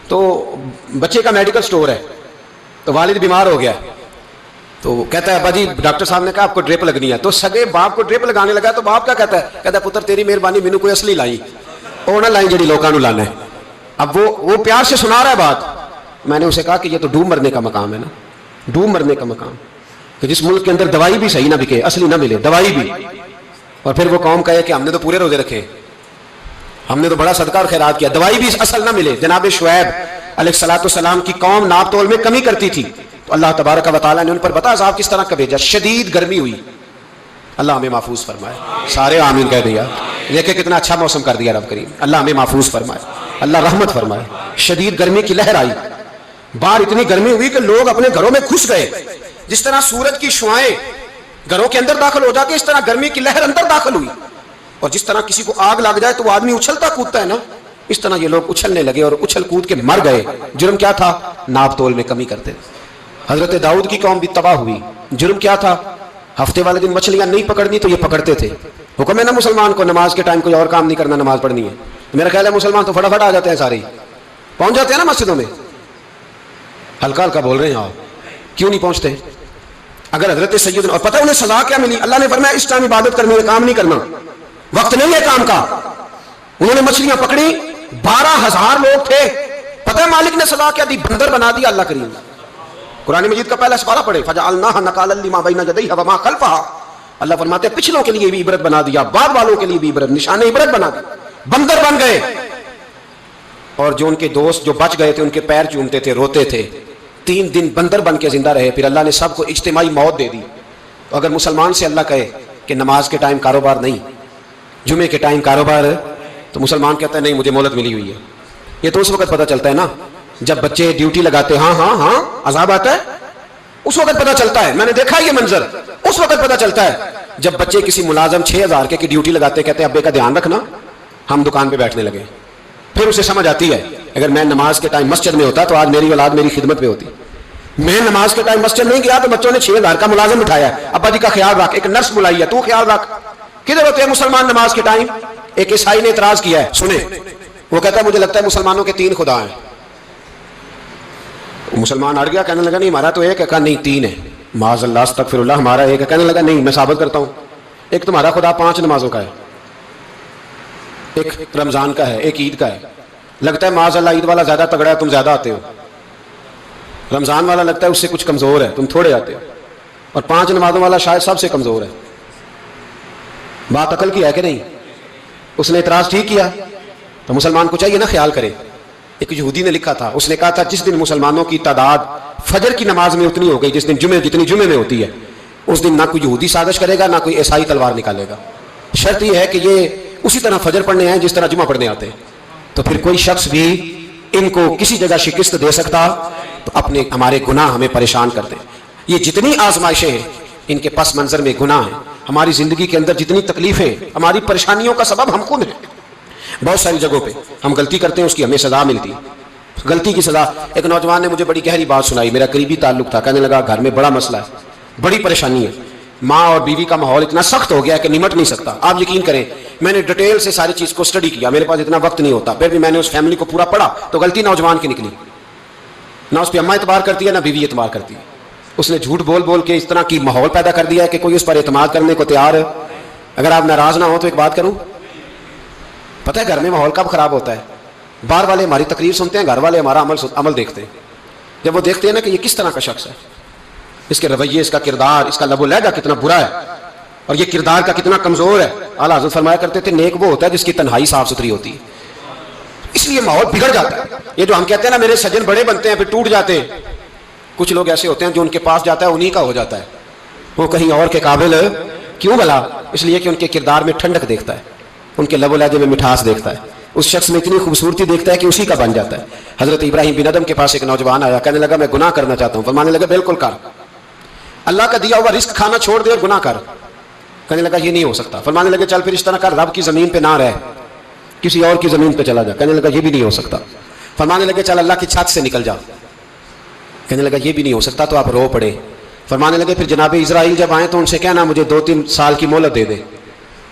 S1: تو بچے کا میڈیکل سٹور ہے، تو والد بیمار ہو گیا، تو کہتا ہے ابا جی ڈاکٹر صاحب نے کہا آپ کو ڈرپ لگنی ہے، تو سگے باپ کو ڈرپ لگانے لگا، تو باپ کیا کہتا ہے پتر تیری مہربانی، مینوں کوئی اصلی لائی، وہ نہ لائیں جڑی لوکاں نوں لانا ہے۔ اب وہ پیار سے سنا رہا ہے بات۔ میں نے اسے کہا کہ یہ تو ڈوب مرنے کا مقام ہے نا، ڈوب مرنے کا مقام، کہ جس ملک کے اندر دوائی بھی صحیح نہ بکے، اصلی نہ ملے دوائی بھی، اور پھر وہ قوم کہے کہ ہم نے تو پورے روزے رکھے، ہم نے تو بڑا صدقہ اور خیرات کیا، دوائی بھی اصل نہ ملے۔ جناب شعیب علیہ السلام کی قوم ناپ تول میں کمی کرتی تھی، تو اللہ تبارک و تعالیٰ نے ان پر بتا عذاب کس طرح کا بھیجا، شدید گرمی ہوئی۔ اللہ ہمیں محفوظ فرمائے، سارے آمین کہہ دیا۔ دیکھیں کتنا اچھا موسم کر دیا رب کریم، اللہ ہمیں محفوظ فرمائے، اللہ رحمت فرمائے۔ شدید گرمی کی لہر آئی، باہر اتنی گرمی ہوئی کہ لوگ اپنے گھروں میں گھس گئے، جس طرح سورج کی شعائیں گھروں کے اندر داخل ہو جاتی، اس طرح گرمی کی لہر اندر داخل ہوئی، اور جس طرح کسی کو آگ لگ جائے تو وہ آدمی اچھلتا کودتا ہے نا، اس طرح یہ لوگ اچھلنے لگے اور اچھل کود کے مر گئے۔ جرم کیا تھا؟ ناپ تول میں کمی کرتے۔ حضرت داؤد کی قوم بھی تباہ ہوئی، جرم کیا تھا؟ ہفتے والے دن مچھلیاں نہیں پکڑنی تو یہ پکڑتے تھے. حکم ہے نا مسلمان کو نماز کے ٹائم کوئی اور کام نہیں کرنا, نماز پڑھنی ہے. میرا خیال ہے مسلمان تو فٹافٹ آ جاتے ہیں, سارے پہنچ جاتے ہیں نا مسجدوں میں. ہلکا ہلکا بول رہے ہیں آپ, کیوں نہیں پہنچتے؟ اگر حضرت سیدنا, اور پتہ انہیں سزا کیا ملی؟ اللہ نے فرمایا اس ٹائم عبادت کرنے کا کام نہیں کرنا, وقت نہیں ہے کام کا. انہوں نے مچھلیاں پکڑی, 12,000 لوگ تھے. پتہ ہے مالک نے سزا کیا دی؟ بندر بنا دیا اللہ کریم. قرآن مجید کا پہلا سپارہ پڑھے, فجعلناها نکالا لما بین یدیها وما خلفها. اللہ فرماتے ہیں پچھلوں کے لیے بھی عبرت بنا دیا, بعد والوں کے لیے بھی عبرت, نشان عبرت بنا دیا. بندر بن گئے, اور جو ان کے دوست جو بچ گئے تھے ان کے پیر چومتے تھے, روتے تھے. 3 دن بندر بن کے زندہ رہے. پھر اللہ نے سب کو اجتماعی موت دے دی. اگر مسلمان سے اللہ کہے کہ نماز کے ٹائم کاروبار نہیں, جمعے کے ٹائم کاروبار, تو مسلمان کہتا ہے نہیں مجھے مہلت ملی ہوئی ہے. یہ تو اس وقت پتہ چلتا ہے نا جب بچے ڈیوٹی لگاتے, ہاں ہاں ہاں عذاب آتا ہے, اس وقت پتہ چلتا ہے. میں نے دیکھا یہ منظر, اس وقت پتہ چلتا ہے جب بچے کسی ملازم 6,000 کی ڈیوٹی لگاتے, کہتے ہیں ابے کا دھیان رکھنا, ہم دکان پہ بیٹھنے لگے. پھر اسے سمجھ آتی ہے اگر میں نماز کے ٹائم مسجد میں ہوتا تو آج میری اولاد میری خدمت پہ ہوتی. میں نماز کے ٹائم مسجد نہیں گیا تو بچوں نے 6,000 کا ملازم اٹھایا ہے, ابا جی کا خیال رکھ, ایک نرس بلائی ہے, تو خیال رکھ. کدھر ہوتے ہیں مسلمان نماز کے ٹائم؟ ایک عیسائی نے اعتراض کیا ہے, سنیں. وہ کہتا ہے مجھے لگتا ہے مسلمانوں کے 3 خدا ہیں. مسلمان اڑ گیا, کہنے لگا نہیں ہمارا تو ایک ہے. کہا نہیں 3 ہے. معاذ اللہ استغفر اللہ, ہمارا ایک ہے. کہنے لگا نہیں میں ثابت کرتا ہوں, ایک تمہارا خدا 5 نمازوں کا ہے, ایک رمضان کا ہے, ایک عید کا ہے. لگتا ہے معاذ اللہ عید والا زیادہ تگڑا ہے, تم زیادہ آتے ہو. رمضان والا لگتا ہے اس سے کچھ کمزور ہے, تم تھوڑے آتے ہو. اور 5 نمازوں والا شاید سب سے کمزور ہے. بات عقل کی ہے کہ نہیں؟ اس نے اعتراض ٹھیک کیا. تو مسلمان کو چاہیے نا خیال کرے. ایک یہودی نے لکھا تھا, اس نے کہا تھا جس دن مسلمانوں کی تعداد فجر کی نماز میں اتنی ہو گئی جس دن جتنی جمعے میں ہوتی ہے, اس دن نہ کوئی یہودی سازش کرے گا نہ کوئی عیسائی تلوار نکالے گا. شرط یہ ہے کہ یہ اسی طرح فجر پڑھنے ہیں جس طرح جمعہ پڑھنے آتے ہیں. تو پھر کوئی شخص بھی ان کو کسی جگہ شکست دے سکتا تو اپنے ہمارے گناہ ہمیں پریشان کرتے. یہ جتنی آزمائشیں ہیں ان کے پس منظر میں گناہ ہیں. ہماری زندگی کے اندر جتنی تکلیفیں, ہماری پریشانیوں کا سبب ہم خود ہیں. بہت ساری جگہوں پہ ہم غلطی کرتے ہیں, اس کی ہمیں سزا ملتی ہے. غلطی کی سزا. ایک نوجوان نے مجھے بڑی گہری بات سنائی, میرا قریبی تعلق تھا. کہنے لگا گھر میں بڑا مسئلہ ہے, بڑی پریشانی ہے, ماں اور بیوی کا ماحول اتنا سخت ہو گیا ہے کہ نمٹ نہیں سکتا. آپ یقین کریں میں نے ڈیٹیل سے ساری چیز کو اسٹڈی کیا, میرے پاس اتنا وقت نہیں ہوتا, پھر بھی میں نے اس فیملی کو پورا پڑھا. تو غلطی نوجوان کی نکلی, نہ اس پہ اماں اعتبار کرتی ہے نہ بیوی اعتبار کرتی ہے. اس نے جھوٹ بول بول کے اس طرح کی ماحول پیدا کر دیا ہے کہ کوئی اس پر اعتماد کرنے کو تیار ہے. اگر آپ ناراض نہ ہو تو ایک بات کروں, پتہ ہے گھر میں ماحول کب خراب ہوتا ہے؟ باہر والے ہماری تقریر سنتے ہیں, گھر والے ہمارا عمل دیکھتے ہیں. جب وہ دیکھتے ہیں نا کہ یہ کس طرح کا شخص ہے, اس کے رویے, اس کا کردار, اس کا لب و لہجہ کتنا برا ہے, اور یہ کردار کا کتنا کمزور ہے. اعلیٰ حضرت فرمایا کرتے تھے نیک وہ ہوتا ہے جس کی تنہائی صاف ستھری ہوتی ہے. اس لیے ماحول بگڑ جاتا ہے. یہ جو ہم کہتے ہیں نا میرے سجن بڑے بنتے ہیں پھر ٹوٹ جاتے ہیں, کچھ لوگ ایسے ہوتے ہیں جو ان کے پاس جاتا ہے انہی کا ہو جاتا ہے, وہ کہیں اور کے قابل کیوں بھلا؟ اس لیے کہ ان کے کردار میں ٹھنڈک دیکھتا ہے, ان کے لب و لہجے میں مٹھاس دیکھتا ہے, اس شخص میں اتنی خوبصورتی دیکھتا ہے کہ اسی کا بن جاتا ہے. حضرت ابراہیم بن ادم کے پاس ایک نوجوان آیا, کہنے لگا میں گناہ کرنا چاہتا ہوں. فرمانے لگا بالکل کر, اللہ کا دیا ہوا رزق کھانا چھوڑ دے اور گناہ کر. کہنے لگا یہ نہیں ہو سکتا. فرمانے لگے چل پھر اس طرح کر, رب کی زمین پہ نہ رہ, کسی اور کی زمین پہ چلا جا. کہنے لگا یہ بھی نہیں ہو سکتا. فرمانے لگے چل اللہ کی چھت سے نکل جا. کہنے لگا یہ بھی نہیں ہو سکتا. تو آپ رو پڑے. فرمانے لگے پھر جناب اسرائیل جب آئیں تو ان سے کہنا مجھے 2-3 سال کی مہلت دے دے,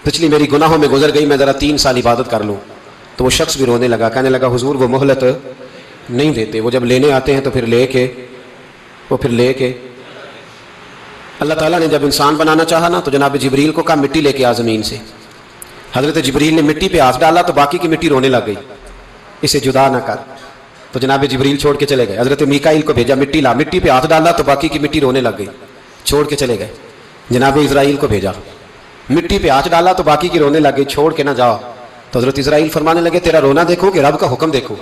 S1: پچھلی میری گناہوں میں گزر گئی, میں ذرا 3 سال عبادت کر لوں. تو وہ شخص بھی رونے لگا, کہنے لگا حضور وہ مہلت نہیں دیتے, وہ جب لینے آتے ہیں تو پھر لے کے اللہ تعالیٰ نے جب انسان بنانا چاہا نا تو جناب جبریل کو کہا مٹی لے کے آ زمین سے. حضرت جبریل نے مٹی پہ ہاتھ ڈالا تو باقی کی مٹی رونے لگ گئی, اسے جدا نہ کر. تو جناب جبریل چھوڑ کے چلے گئے. حضرت میکائیل کو بھیجا, مٹی لا, مٹی پہ ہاتھ ڈالا تو باقی کی مٹی رونے لگ گئی, چھوڑ کے چلے گئے. جناب اسرائیل کو بھیجا, مٹی پہ ہاتھ ڈالا تو باقی کی رونے لگ گئی, چھوڑ کے نہ جاؤ. تو حضرت اسرائیل فرمانے لگے تیرا رونا دیکھو کہ رب کا حکم دیکھو.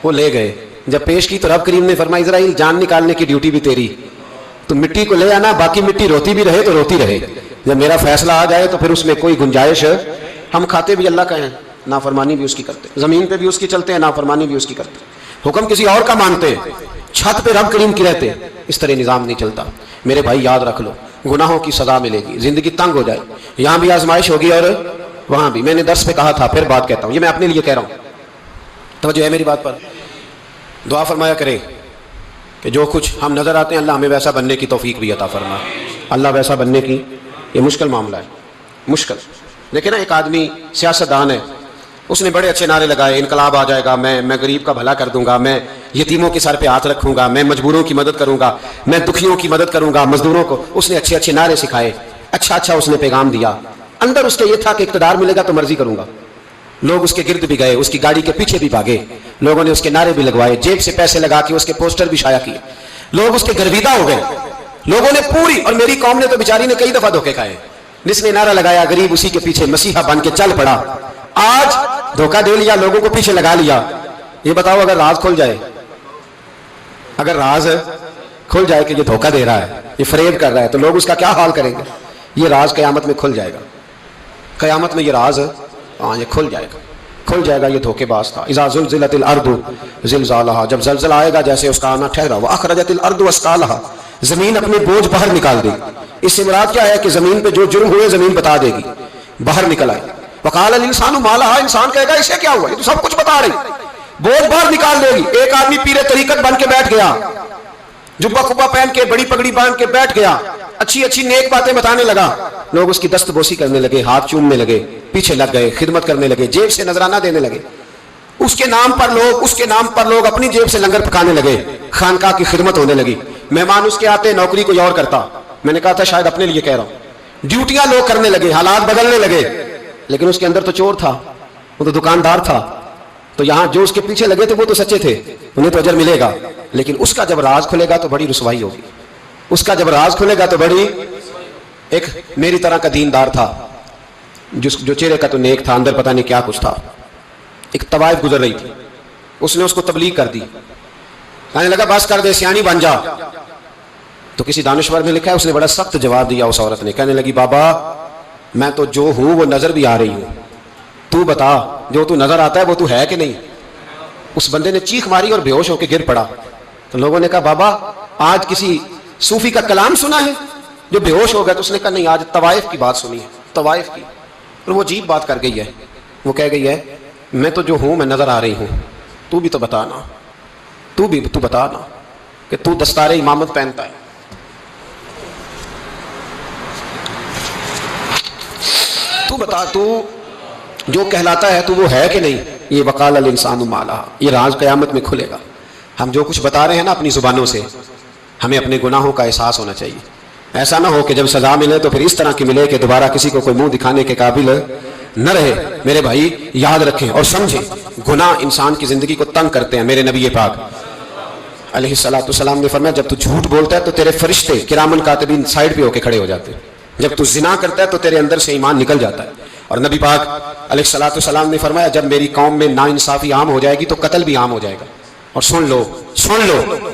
S1: وہ لے گئے, جب پیش کی تو رب کریم نے فرمایا اسرائیل جان نکالنے کی ڈیوٹی بھی تیری, تو مٹی کو لے آنا, باقی مٹی روتی بھی رہے تو روتی رہے. جب میرا فیصلہ آ جائے تو پھر اس میں کوئی گنجائش, ہم کھاتے بھی اللہ کا ہیں, نافرمانی بھی اس کی کرتے, زمین پہ بھی اس کی چلتے ہیں, نافرمانی بھی اس کی کرتے, حکم کسی اور کا مانتے, چھت پہ رب کریم کی رہتے. اس طرح نظام نہیں چلتا. میرے بھائی یاد رکھ لو, گناہوں کی سزا ملے گی, زندگی تنگ ہو جائے, یہاں بھی آزمائش ہوگی اور وہاں بھی. میں نے درس پہ کہا تھا, پھر بات کہتا ہوں, یہ میں اپنے لیے کہہ رہا ہوں, توجہ ہے میری بات پر. دعا فرمایا کرے کہ جو کچھ ہم نظر آتے ہیں اللہ ہمیں ویسا بننے کی توفیق بھی عطا فرما. اللہ ویسا بننے کی یہ مشکل معاملہ ہے، مشکل. دیکھیں نا، ایک آدمی سیاستدان ہے، اس نے بڑے اچھے نعرے لگائے، انقلاب آ جائے گا، میں غریب کا بھلا کر دوں گا، میں یتیموں کے سر پہ ہاتھ رکھوں گا، میں مجبوروں کی مدد کروں گا، میں دکھیوں کی مدد کروں گا، مزدوروں کو. اس نے اچھے اچھے نعرے سکھائے، اچھا اس نے پیغام دیا. اندر اس کے یہ تھا کہ اقتدار ملے گا تو مرضی کروں گا. لوگ اس کے گرد بھی گئے، اس کی گاڑی کے پیچھے بھی بھاگے، لوگوں نے اس کے نعرے بھی لگوائے، جیب سے پیسے لگا کے اس کے پوسٹر بھی شائع کیے. لوگ اس کے گرویدہ ہو گئے، لوگوں نے پوری، اور میری قوم نے تو بیچاری نے کئی دفعہ دھوکے کھائے. جس نے نعرہ لگایا غریب اسی کے پیچھے مسیحا بن کے چل پڑا. آج دھوکہ دے لیا، لوگوں کو پیچھے لگا لیا. یہ بتاؤ اگر راز کھل جائے، اگر راز کھل جائے کہ یہ دھوکہ دے رہا ہے، یہ فریب کر رہا ہے، تو لوگ اس کا کیا حال کریں گے؟ یہ راز قیامت میں کھل جائے گا. قیامت میں یہ راز یہ کھل جائے گا. یہ دھوکے باز تھا. اذا زلزلت الارض زلزالها، جب زلزلہ آئے گا جیسے اس کا آنا ٹھہرا. واخرجت الارض اثقالها، زمین اپنے بوجھ باہر نکال دے گی. اس سے مراد کیا ہے کہ زمین پہ جو جرم ہوئے زمین بتا دے گی، باہر نکل آئے. وقال الانسان ما لها، انسان کہے گا اسے کیا ہوا، یہ تو سب کچھ بتا رہی، بوجھ باہر نکال دے گی. ایک آدمی پیر طریقت بن کے بیٹھ گیا، جبہ کبا پہن کے بڑی پگڑی باندھ کے بیٹھ گیا، اچھی نیک باتیں بتانے لگا. لوگ اس کی دست بوسی کرنے لگے، ہاتھ چومنے لگے، پیچھے لگ گئے، خدمت کرنے لگے، جیب سے نذرانہ دینے لگے. اس کے نام پر لوگ اپنی جیب سے لنگر پکانے لگے، خانقاہ کی خدمت ہونے لگی. مہمان اس کے آتے، نوکری کوئی اور کرتا. میں نے کہا تھا شاید اپنے لیے کہہ رہا ہوں. ڈیوٹیاں لوگ کرنے لگے، حالات بدلنے لگے. لیکن اس کے اندر تو چور تھا، وہ تو دکاندار تھا. تو یہاں جو اس کے پیچھے لگے تھے وہ تو سچے تھے، انہیں تو اجر ملے گا. لیکن اس کا جب راز کھلے گا تو بڑی رسوائی ہوگی. اس کا جب راز کھلے گا تو بڑی. ایک میری طرح کا دیندار تھا، جو چہرے کا تو نیک تھا، اندر پتہ نہیں کیا کچھ تھا. ایک طوائف گزر رہی تھی، اس نے اس کو تبلیغ کر دی. کہنے لگا بس کر دے، سیانی بن جا. تو کسی دانشور نے لکھا ہے اس نے بڑا سخت جواب دیا اس عورت نے. کہنے لگی بابا میں تو جو ہوں وہ نظر بھی آ رہی ہوں، تو بتا جو تو نظر آتا ہے وہ تو ہے کہ نہیں. اس بندے نے چیخ ماری اور بے ہوش ہو کے گر پڑا. تو لوگوں نے کہا بابا آج کسی صوفی کا کلام سنا ہے جو بے ہوش ہو گیا؟ تو اس نے کہا نہیں، آج طوائف کی بات سنی ہے، طوائف کی. اور وہ عجیب بات کر گئی ہے. وہ کہہ گئی ہے میں تو جو ہوں میں نظر آ رہی ہوں، تو بھی تو بتانا، تو بتانا کہ تو دستار امامت پہنتا ہے. تو بتا تو جو کہلاتا ہے تو وہ ہے کہ نہیں. یہ وقال الانسان ما لها، یہ راز قیامت میں کھلے گا. ہم جو کچھ بتا رہے ہیں نا اپنی زبانوں سے، ہمیں اپنے گناہوں کا احساس ہونا چاہیے. ایسا نہ ہو کہ جب سزا ملے تو پھر اس طرح کی ملے کہ دوبارہ کسی کو کوئی منہ دکھانے کے قابل نہ رہے. میرے بھائی یاد رکھیں اور سمجھیں، گناہ انسان کی زندگی کو تنگ کرتے ہیں. میرے نبی پاک علیہ الصلوۃ والسلام نے فرمایا جب تو جھوٹ بولتا ہے تو تیرے فرشتے کرامن کاتبین سائڈ پہ ہو کے کھڑے ہو جاتے ہیں. جب تو زنا کرتا ہے تو تیرے اندر سے ایمان نکل جاتا ہے. اور نبی پاک علیہ الصلوۃ والسلام نے فرمایا جب میری قوم میں ناانصافی عام ہو جائے گی تو قتل بھی عام ہو جائے گا. اور سن لو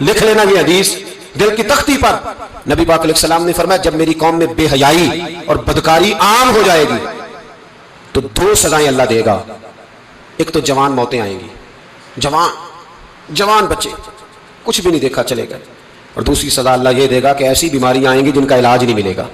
S1: لکھ لینا یہ حدیث دل کی تختی پر. نبی پاک علیہ السلام نے فرمایا جب میری قوم میں بے حیائی اور بدکاری عام ہو جائے گی تو دو سزائیں اللہ دے گا. ایک تو جوان موتیں آئیں گی، جوان بچے کچھ بھی نہیں دیکھا چلے گا. اور دوسری سزا اللہ یہ دے گا کہ ایسی بیماریاں آئیں گی جن کا علاج نہیں ملے گا،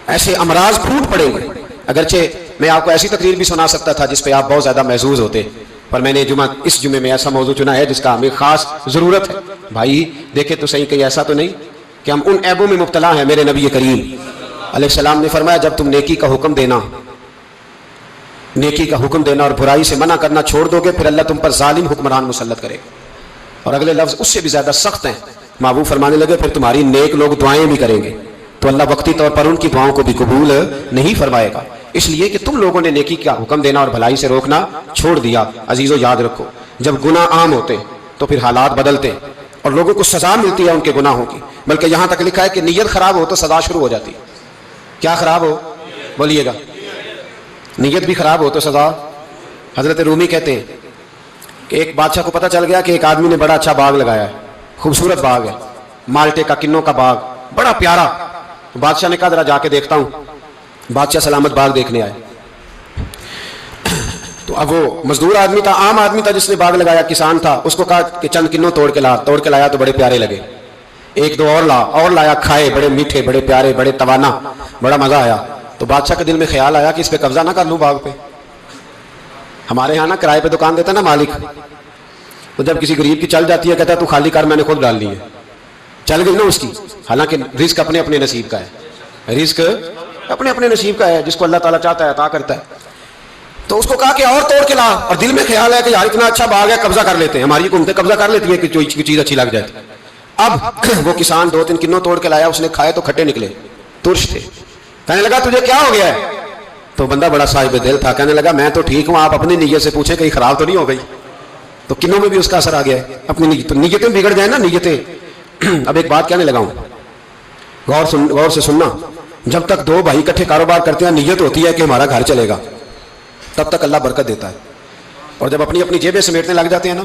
S1: ایسے امراض پھوٹ پڑیں گے. اگرچہ میں آپ کو ایسی تقریر بھی سنا سکتا تھا جس پہ آپ بہت زیادہ محظوظ ہوتے، پر میں نے اس جمعے میں ایسا موضوع چنا ہے جس کا ہمیں خاص ضرورت ہے. بھائی دیکھیں تو صحیح کہ ایسا تو نہیں کہ ہم ان عیبوں میں مبتلا ہیں. میرے نبی کریم علیہ السلام نے فرمایا جب تم نیکی کا حکم دینا اور برائی سے منع کرنا چھوڑ دو گے پھر اللہ تم پر ظالم حکمران مسلط کرے گا. اور اگلے لفظ اس سے بھی زیادہ سخت ہیں. محبوب فرمانے لگے پھر تمہاری نیک لوگ دعائیں بھی کریں گے تو اللہ وقتی طور پر ان کی دعاؤں کو بھی قبول نہیں فرمائے گا، اس لیے کہ تم لوگوں نے نیکی کا حکم دینا اور بھلائی سے روکنا چھوڑ دیا. عزیزو یاد رکھو جب گناہ عام ہوتے تو پھر حالات بدلتے اور لوگوں کو سزا ملتی ہے ان کے گناہوں کی. بلکہ یہاں تک لکھا ہے کہ نیت خراب ہو تو سزا شروع ہو جاتی. کیا خراب ہو بولیے گا؟ نیت بھی خراب ہو تو سزا. حضرت رومی کہتے ہیں کہ ایک بادشاہ کو پتہ چل گیا کہ ایک آدمی نے بڑا اچھا باغ لگایا ہے، خوبصورت باغ ہے، مالٹے کا کنوں کا باغ بڑا پیارا. بادشاہ نے کہا ذرا جا کے دیکھتا ہوں. بادشاہ سلامت باغ دیکھنے آئے تو اب وہ مزدور آدمی تھا، عام آدمی تھا جس نے باغ لگایا، کسان تھا. اس کو کہا کہ چند کنوں توڑ کے لایا تو بڑے پیارے لگے. ایک دو اور لایا، کھائے، بڑے میٹھے، بڑے پیارے، بڑے توانا، بڑا مزہ آیا. تو بادشاہ کے دل میں خیال آیا کہ اس پہ قبضہ نہ کر لوں باغ پہ. ہمارے یہاں نا کرائے پہ دکان دیتا نا مالک، تو جب کسی غریب کی چل جاتی ہے کہتا ہے تو خالی کر، میں نے خود ڈال لی ہے. چل گئی نا اس کی، حالانکہ رزق اپنے اپنے نصیب کا ہے. رزق اپنے اپنے نصیب کا ہے، جس کو اللہ تعالیٰ چاہتا ہے عطا کرتا ہے۔ تو اس کو کہا کہ اور توڑ کے لا، اور دل میں خیال ہے کہ یار اتنا اچھا باغ ہے قبضہ کر لیتے ہیں، ہماری حکومتیں قبضہ کر لیتی ہے کہ کوئی چیز اچھی لگ جائے۔ اب وہ کسان 2-3 کنوں توڑ کے لایا، اس نے کھائے تو کھٹے نکلے، ترش تھے۔ کہنے لگا تجھے کیا ہو گیا ہے؟ تو بندہ بڑا صاحب دل تھا، کہنے لگا میں تو ٹھیک ہوں، آپ اپنی نیت سے پوچھیں کہیں خراب تو نہیں ہو گئی۔ تو کنوں میں بھی اس کا اثر آ گیا ہے، اپنی نیتیں بگڑ جائیں نا، نیتیں۔ اب ایک بات کہنے لگا ہوں، غور سے سننا، جب تک 2 بھائی اکٹھے کاروبار کرتے ہیں نیت ہوتی ہے کہ ہمارا گھر چلے گا، تب تک اللہ برکت دیتا ہے۔ اور جب اپنی اپنی جیبیں سمیٹنے لگ جاتے ہیں نا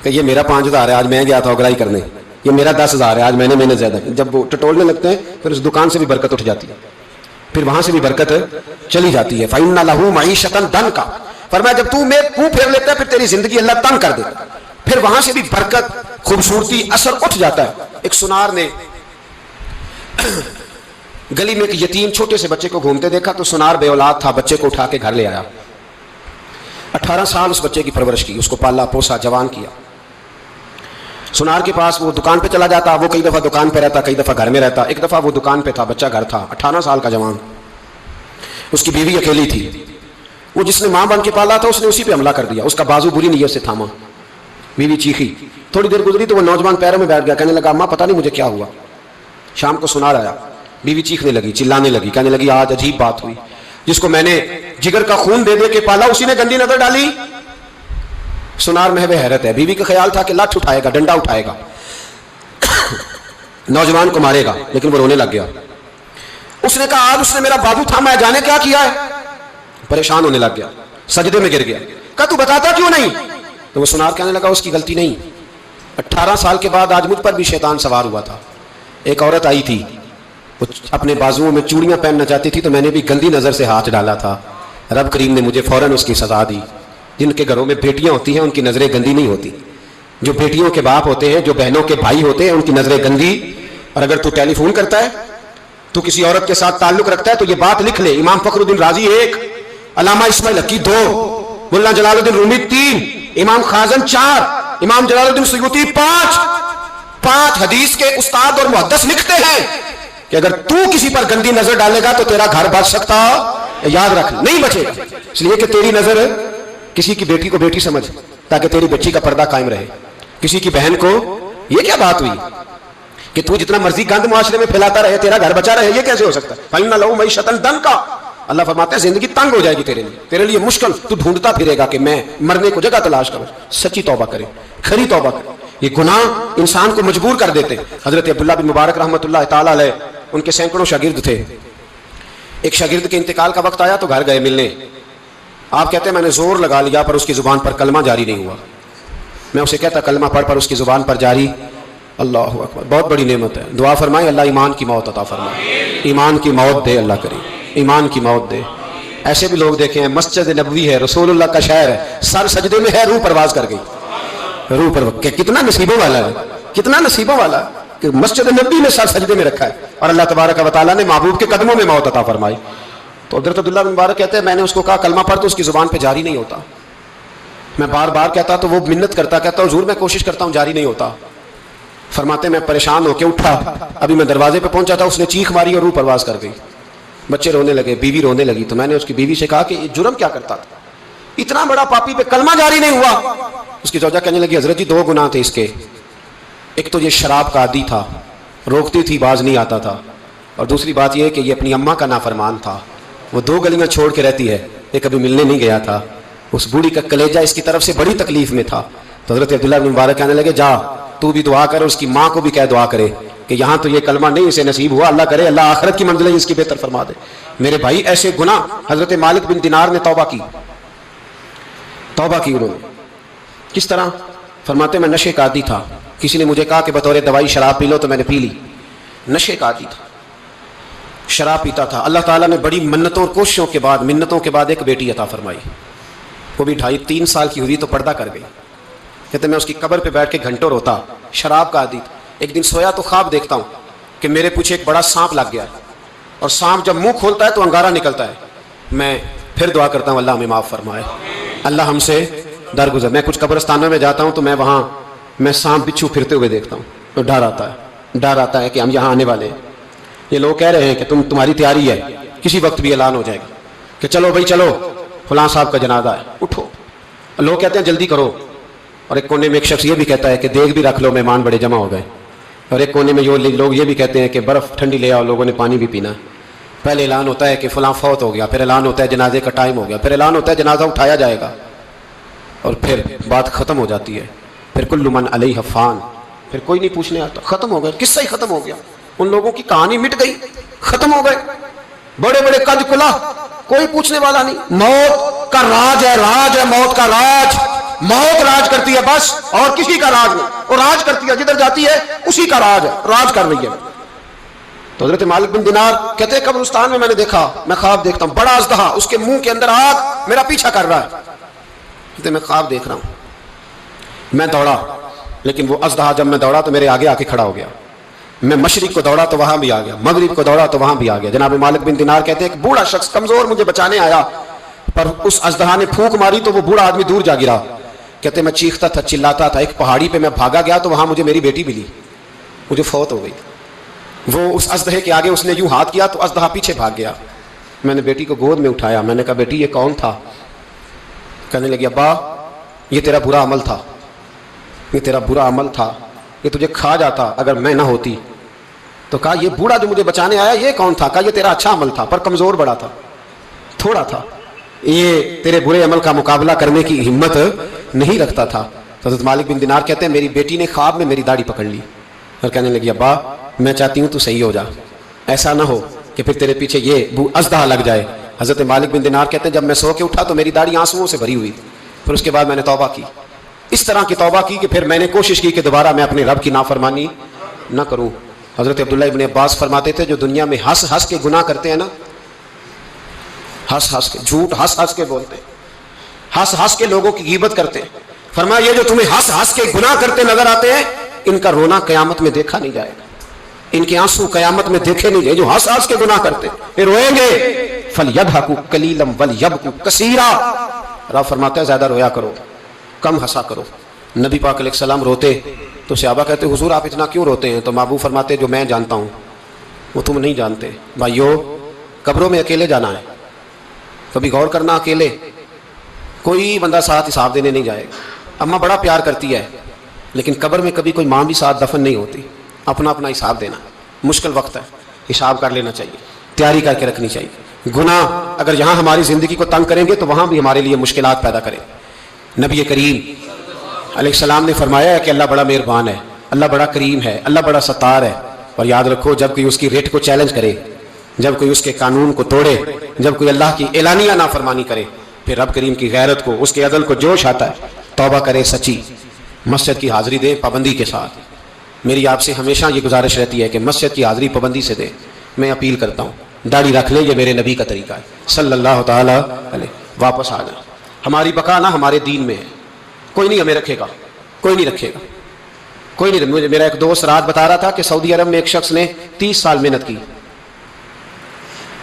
S1: کہ یہ میرا 5000 ہے، آج میں گیا تھا اگرائی کرنے، یہ میرا 10,000 ہے، آج میں نے محنت زیادہ کی، جب وہ ٹٹولنے لگتے ہیں پھر اس دکان سے بھی برکت اٹھ جاتی ہے، پھر وہاں سے بھی برکت چلی جاتی ہے۔ فَإِنَّ لَهُ مَعِيشَةً ضَنْكَ، فرمایا جب تو میں منہ پھیر لیتا ہے پھر تیری زندگی اللہ تنگ کر دیتا ہے، پھر وہاں سے بھی برکت، خوبصورتی، اثر اٹھ جاتا ہے۔ ایک سنار نے گلی میں ایک یتیم چھوٹے سے بچے کو گھومتے دیکھا تو سنار بے اولاد تھا، بچے کو اٹھا کے گھر لے آیا، 18 سال اس بچے کی پرورش کی، اس کو پالا پوسا، جوان کیا۔ سنار کے پاس وہ دکان پہ چلا جاتا، وہ کئی دفعہ دکان پہ رہتا، کئی دفعہ گھر میں رہتا۔ ایک دفعہ وہ دکان پہ تھا، بچہ گھر تھا، 18 سال کا جوان، اس کی بیوی اکیلی تھی، وہ جس نے ماں بن کے پالا تھا اس نے اسی پہ حملہ کر دیا، اس کا بازو بری نیت سے تھاما، بیوی چیخی، تھوڑی دیر گزری تو وہ نوجوان پیروں میں بیٹھ گیا، کہنے لگا اماں پتہ نہیں مجھے کیا ہوا۔ شام کو سنار آیا، بیوی چیخنے لگی، چلانے لگی، کہنے لگی آج عجیب بات ہوئی، جس کو میں نے جگر کا خون دے دے کے پالا اسی نے گندی نظر ڈالی۔ سنار محو حیرت ہے، بیوی کا خیال تھا کہ لاٹھ اٹھائے گا، ڈنڈا اٹھائے گا، نوجوان کو مارے گا، لیکن وہ رونے لگ گیا۔ اس نے کہا آج اس نے میرا بازو تھاما ہے، جانے کیا کیا ہے؟ پریشان ہونے لگ گیا، سجدے میں گر گیا، کہا تو بتاتا کیوں نہیں؟ تو وہ سنار کہنے لگا اس کی غلطی نہیں، 18 سال کے بعد آج مجھ پر بھی شیطان سوار ہوا تھا۔ ایک عورت آئی تھی، وہ اپنے بازوؤں میں چوڑیاں پہننا چاہتی تھی تو میں نے بھی گندی نظر سے ہاتھ ڈالا تھا، رب کریم نے مجھے فوراً اس کی سزا دی۔ جن کے گھروں میں بیٹیاں ہوتی ہیں ان کی نظریں گندی نہیں ہوتی، جو بیٹیوں کے باپ ہوتے ہیں، جو بہنوں کے بھائی ہوتے ہیں، ان کی نظریں گندی۔ اور اگر تو ٹیلی فون کرتا ہے، تو کسی عورت کے ساتھ تعلق رکھتا ہے تو یہ بات لکھ لے، امام فخر الدین رازی 1، علامہ اسماعیل حقی 2، مولانا جلال الدین رومی 3، امام خازن 4، امام جلال الدین سیوطی 5 حدیث کے استاد اور محدث لکھتے ہیں کہ اگر تو کسی پر گندی نظر ڈالے گا تو تیرا گھر بچ سکتا، یاد رکھ نہیں بچے گا، اس لیے کہ تیری نظر کسی کی بیٹی کو بیٹی سمجھ تاکہ تیری بچی کا پردہ قائم رہے، کسی کی بہن کو، یہ کیا بات ہوئی کہ تو جتنا مرضی گند معاشرے میں پھیلاتا رہے تیرا گھر بچا رہے، یہ کیسے ہو سکتا ہے؟ فَإِنَّ لَهُ مَعِيشَةً ضَنْكَ، اللہ فرماتے ہیں زندگی تنگ ہو جائے گی تیرے لیے مشکل، تو ڈھونڈتا پھرے گا کہ میں مرنے کو جگہ تلاش کروں۔ سچی توبہ کرے، کھری توبہ کرے، یہ گناہ انسان کو مجبور کر دیتے۔ حضرت عبداللہ بن مبارک رحمۃ اللہ تعالیٰ علیہ، ان کے سینکڑوں شاگرد تھے، ایک شاگرد کے انتقال کا وقت آیا تو گھر گئے ملنے، آپ کہتے ہیں میں نے زور لگا لیا پر اس کی زبان پر کلمہ جاری نہیں ہوا، میں اسے کہتا کلمہ پڑھ پر اس کی زبان پر جاری، اللہ اکبر، بہت بڑی نعمت ہے، دعا فرمائے اللہ ایمان کی موت عطا فرمائے، ایمان کی موت دے اللہ کریم، ایمان کی موت دے۔ ایسے بھی لوگ دیکھے ہیں، مسجد نبوی ہے، رسول اللہ کا شہر ہے، سر سجدے میں ہے، روح پرواز کر گئی، روح پر کتنا نصیبوں والا ہے، کتنا نصیبوں والا ہے کہ مسجد نبی میں سر سجدے میں رکھا ہے، اور اللہ تبارک و تعالیٰ نے محبوب کے قدموں میں موت عطا فرمائی۔ تو حضرت عبداللہ بن مبارک کہتے ہیں میں نے اس کو کہا کلمہ پڑھ تو اس کی زبان پہ جاری نہیں ہوتا، میں بار بار کہتا تو وہ منت کرتا، کہتا حضور میں کوشش کرتا ہوں جاری نہیں ہوتا۔ فرماتے میں پریشان ہو کے اٹھا، ابھی میں دروازے پہ پہنچا تھا، اس نے چیخ ماری اور روح پرواز کر گئی، بچے رونے لگے، بیوی رونے لگی، تو میں نے اس کی بیوی سے کہا کہ یہ جرم کیا کرتا تھا، اتنا بڑا پاپی پہ کلمہ جاری نہیں ہوا۔ اس کی زوجہ کہنے لگی حضرت جی 2 گناہ تھے اس کے، ایک تو یہ شراب کا عادی تھا، روکتی تھی باز نہیں آتا تھا، اور دوسری بات یہ کہ یہ اپنی اماں کا نافرمان تھا، وہ 2 گلیاں چھوڑ کے رہتی ہے، یہ کبھی ملنے نہیں گیا تھا، اس بوڑھی کا کلیجہ اس کی طرف سے بڑی تکلیف میں تھا۔ تو حضرت عبداللہ بن مبارک کہنے لگے جا تو بھی دعا کر، اس کی ماں کو بھی کہہ دعا کرے کہ یہاں تو یہ کلمہ نہیں اسے نصیب ہوا، اللہ کرے اللہ آخرت کی منزلیں اس کی بہتر فرما دے۔ میرے بھائی ایسے گناہ، حضرت مالک بن دینار نے توبہ کی انہوں نے، کس طرح؟ فرماتے میں نشے کا عادی تھا، کسی نے مجھے کہا کہ بطور دوائی شراب پی لو تو میں نے پی لی، نشے کا عادی تھا، شراب پیتا تھا۔ اللہ تعالیٰ نے بڑی منتوں اور کوششوں کے بعد، منتوں کے بعد ایک بیٹی عطا فرمائی، وہ بھی 2.5-3 سال کی ہوئی تو پردہ کر گئی۔ کہتے میں اس کی قبر پہ بیٹھ کے گھنٹوں روتا، شراب کا عادی تھا۔ ایک دن سویا تو خواب دیکھتا ہوں کہ میرے پیچھے ایک بڑا سانپ لگ گیا، اور سانپ جب منہ کھولتا ہے تو انگارہ نکلتا ہے، میں پھر دعا کرتا ہوں اللہ ہمیں معاف فرمائے، اللہ ہم سے درگزر۔ میں کچھ قبرستانوں میں جاتا ہوں تو میں سانپ بچھو پھرتے ہوئے دیکھتا ہوں تو ڈر آتا ہے کہ ہم یہاں آنے والے ہیں۔ یہ لوگ کہہ رہے ہیں کہ تمہاری تیاری ہے، کسی وقت بھی اعلان ہو جائے گا کہ چلو بھائی چلو فلاں صاحب کا جنازہ ہے، اٹھو. لوگ کہتے ہیں جلدی کرو، اور ایک کونے میں ایک شخص یہ بھی کہتا ہے کہ دیگ بھی رکھ لو، مہمان بڑے جمع ہو گئے. اور ایک کونے میں لوگ یہ بھی کہتے ہیں کہ برف ٹھنڈی لے آؤ، لوگوں نے پانی بھی پینا. پہلے اعلان ہوتا ہے کہ فلاں فوت ہو گیا، پھر اعلان ہوتا ہے جنازے کا ٹائم ہو گیا، پھر اعلان ہوتا ہے جنازہ اٹھایا جائے گا، اور پھر بات ختم ہو جاتی ہے. پھر کل من علیہ فان، پھر کوئی نہیں پوچھنے آتا. ختم ہو گیا، قصہ ہی ختم ہو گیا. ان لوگوں کی کہانی مٹ گئی، ختم ہو گئے. بڑے بڑے قد کلا، کوئی پوچھنے والا نہیں. موت کا راج ہے، راج ہے موت کا راج. موت راج کرتی ہے بس، اور کسی کا راج نہیں. اور راج کرتی ہے، جدھر جاتی ہے اسی کا راج ہے، راج کر رہی ہے. تو حضرت مالک بن دینار کہتے ہیں قبرستان میں میں نے دیکھا، میں خواب دیکھتا ہوں، بڑا اژدہا، اس کے منہ کے اندر آگ، میرا پیچھا کر رہا ہے. کہتے ہیں میں خواب دیکھ رہا ہوں. میں دوڑا، لیکن وہ اژدہا جب میں دوڑا تو میرے آگے آ کے کھڑا ہو گیا. میں مشرق کو دوڑا تو وہاں بھی آ گیا، مغرب کو دوڑا تو وہاں بھی آ گیا. جناب مالک بن دینار کہتے ہیں ایک بوڑھا شخص کمزور مجھے بچانے آیا، پر اس اژدہا نے پھونک ماری تو وہ بوڑھا آدمی دور جا گرا. کہتے میں چیختا تھا، چلاتا تھا. ایک پہاڑی پہ میں بھاگا گیا تو وہاں مجھے میری بیٹی ملی، مجھے فوت ہو گئی. وہ اس اژدہے کے آگے اس نے یوں ہاتھ کیا تو اژدہا پیچھے بھاگ گیا. میں نے بیٹی کو گود میں اٹھایا، میں نے کہا بیٹی یہ کون تھا؟ کہنے لگی ابا یہ تیرا برا عمل تھا، یہ تیرا برا عمل تھا، یہ تجھے کھا جاتا اگر میں نہ ہوتی. تو کہا یہ بوڑھا جو مجھے بچانے آیا یہ کون تھا؟ کہا یہ تیرا اچھا عمل تھا پر کمزور بڑا تھا، تھوڑا تھا، یہ تیرے برے عمل کا مقابلہ کرنے کی ہمت نہیں رکھتا تھا. تو حضرت مالک بن دینار کہتے ہیں میری بیٹی نے خواب میں میری داڑھی پکڑ لی اور کہنے لگی ابا میں چاہتی ہوں تو صحیح ہو جا، ایسا نہ ہو کہ پھر تیرے پیچھے یہ اژدہا لگ جائے. حضرت مالک بن دینار کہتے ہیں جب میں سو کے اٹھا تو میری داڑھی آنسوؤں سے بھری ہوئی. پھر اس کے بعد میں نے توبہ کی، اس طرح کی توبہ کی کہ پھر میں نے کوشش کی کہ دوبارہ میں اپنے رب کی نافرمانی نہ کروں. حضرت عبداللہ ابن عباس فرماتے تھے جو دنیا میں ہنس ہنس کے گناہ کرتے ہیں نا، ہنس ہنس کے جھوٹ ہنس ہنس کے بولتے ہیں، ہنس ہنس کے لوگوں کی غیبت کرتے ہیں، فرمایا یہ جو تمہیں ہنس ہنس کے گناہ کرتے نظر آتے ہیں ان کا رونا قیامت میں دیکھا نہیں جائے گا، ان کے آنسو قیامت میں دیکھے نہیں جائے. جو ہنس ہنس کے گناہ کرتے ہیں روئیں گے. فَلْيَضْحَكُوا قَلِيلًا وَلْيَبْكُوا كَثِيرًا. رب فرماتا ہے زیادہ رویا کرو، کم ہنسا کرو. نبی پاک علیہ السلام روتے تو صحابہ کہتے حضور آپ اتنا کیوں روتے ہیں؟ تو محبوب فرماتے جو میں جانتا ہوں وہ تم نہیں جانتے. بھائیو قبروں میں اکیلے جانا ہے، کبھی غور کرنا، اکیلے کوئی بندہ ساتھ حساب دینے نہیں جائے گا. اماں بڑا پیار کرتی ہے لیکن قبر میں کبھی کوئی ماں بھی ساتھ دفن نہیں ہوتی. اپنا اپنا حساب دینا، مشکل وقت ہے، حساب کر لینا چاہیے، تیاری کر کے رکھنی چاہیے. گناہ اگر یہاں ہماری زندگی کو تنگ کریں گے تو وہاں بھی ہمارے لیے مشکلات پیدا کریں. نبی کریم علیہ السلام نے فرمایا ہے کہ اللہ بڑا مہربان ہے، اللہ بڑا کریم ہے، اللہ بڑا ستار ہے. اور یاد رکھو جب کوئی اس کی ریٹ کو چیلنج کرے، جب کوئی اس کے قانون کو توڑے، جب کوئی اللہ کی اعلانیہ نافرمانی کرے، پھر رب کریم کی غیرت کو، اس کے عدل کو جوش آتا ہے. توبہ کرے سچی، مسجد کی حاضری دے پابندی کے ساتھ. میری آپ سے ہمیشہ یہ گزارش رہتی ہے کہ مسجد کی حاضری پابندی سے دے. میں اپیل کرتا ہوں داڑھی رکھ لیں، یہ میرے نبی کا طریقہ ہے صلی اللہ تعالی علیہ. واپس آ جائیں. ہماری بقا نہ ہمارے دین میں ہے، کوئی نہیں ہمیں رکھے گا، کوئی نہیں رکھے گا، کوئی نہیں. مجھے میرا ایک دوست رات بتا رہا تھا کہ سعودی عرب میں ایک شخص نے 30 سال محنت کی،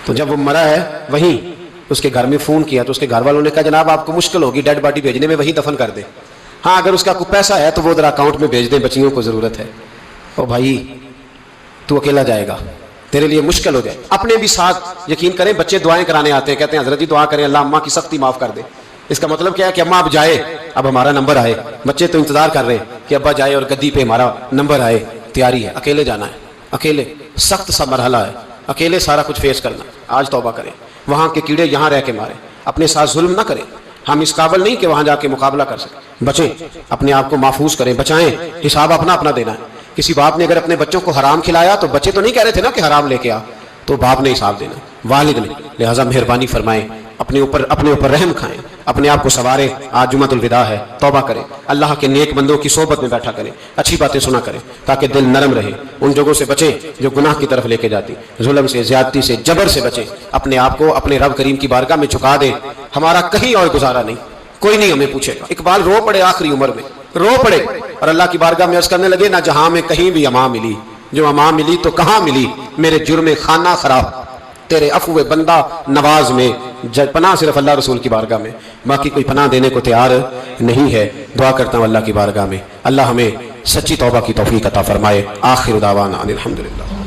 S1: تو جب وہ مرا ہے وہیں اس کے گھر میں فون کیا تو اس کے گھر والوں نے کہا جناب آپ کو مشکل ہوگی ڈیڈ باڈی بھیجنے میں، وہیں دفن کر دیں. ہاں اگر اس کا کوئی پیسہ ہے تو وہ ذرا اکاؤنٹ میں بھیج دیں، بچیوں کو ضرورت ہے. او بھائی تو اکیلا جائے گا، تیرے لیے مشکل ہو جائے. اپنے بھی ساتھ یقین کریں، بچے دعائیں کرانے آتے ہیں، کہتے ہیں حضرت جی دعا کریں اللہ اماں کی سختی معاف کر دے. اس کا مطلب کیا ہے کہ اماں اب جائے، اب ہمارا نمبر آئے. بچے تو انتظار کر رہے ہیں کہ ابا جائے اور گدی پہ ہمارا نمبر آئے. تیاری ہے، اکیلے جانا ہے، اکیلے سخت سا مرحلہ ہے، اکیلے سارا کچھ فیس کرنا. آج توبہ کریں، وہاں کے کیڑے یہاں رہ کے مارے، اپنے ساتھ ظلم نہ کریں. ہم اس قابل نہیں کہ وہاں جا کے مقابلہ کر سکیں. بچیں، اپنے آپ کو محفوظ کریں، بچائیں. حساب اپنا اپنا دینا ہے. کسی باپ نے اگر اپنے بچوں کو حرام کھلایا تو بچے تو نہیں کہہ رہے تھے نا کہ حرام لے کے آ، تو باپ نے حساب دینا، والد نے. لہٰذا مہربانی فرمائیں، اپنے اوپر رحم کھائیں، اپنے آپ کو سنواریں. آج جمعۃ الوداع ہے، توبہ کریں، اللہ کے نیک بندوں کی صحبت میں بیٹھا کریں، اچھی باتیں سنا کریں تاکہ دل نرم رہے. ان جگہوں سے بچیں جو گناہ کی طرف لے کے جاتی، ظلم سے، زیادتی سے، جبر سے بچیں. اپنے آپ کو اپنے رب کریم کی بارگاہ میں جھکا دیں. ہمارا کہیں اور گزارا نہیں، کوئی نہیں ہمیں پوچھے گا. اقبال رو پڑے آخری عمر میں، رو پڑے اور اللہ کی بارگاہ میں عرض کرنے لگے نہ جہاں میں کہیں بھی امان ملی، جو امان ملی تو کہاں ملی، میرے جرم خانہ خراب تیرے عفو بندہ نواز میں. پناہ صرف اللہ رسول کی بارگاہ میں، باقی کوئی پناہ دینے کو تیار نہیں ہے. دعا کرتا ہوں اللہ کی بارگاہ میں اللہ ہمیں سچی توبہ کی توفیق عطا فرمائے. آخر دعوانا ان الحمدللہ.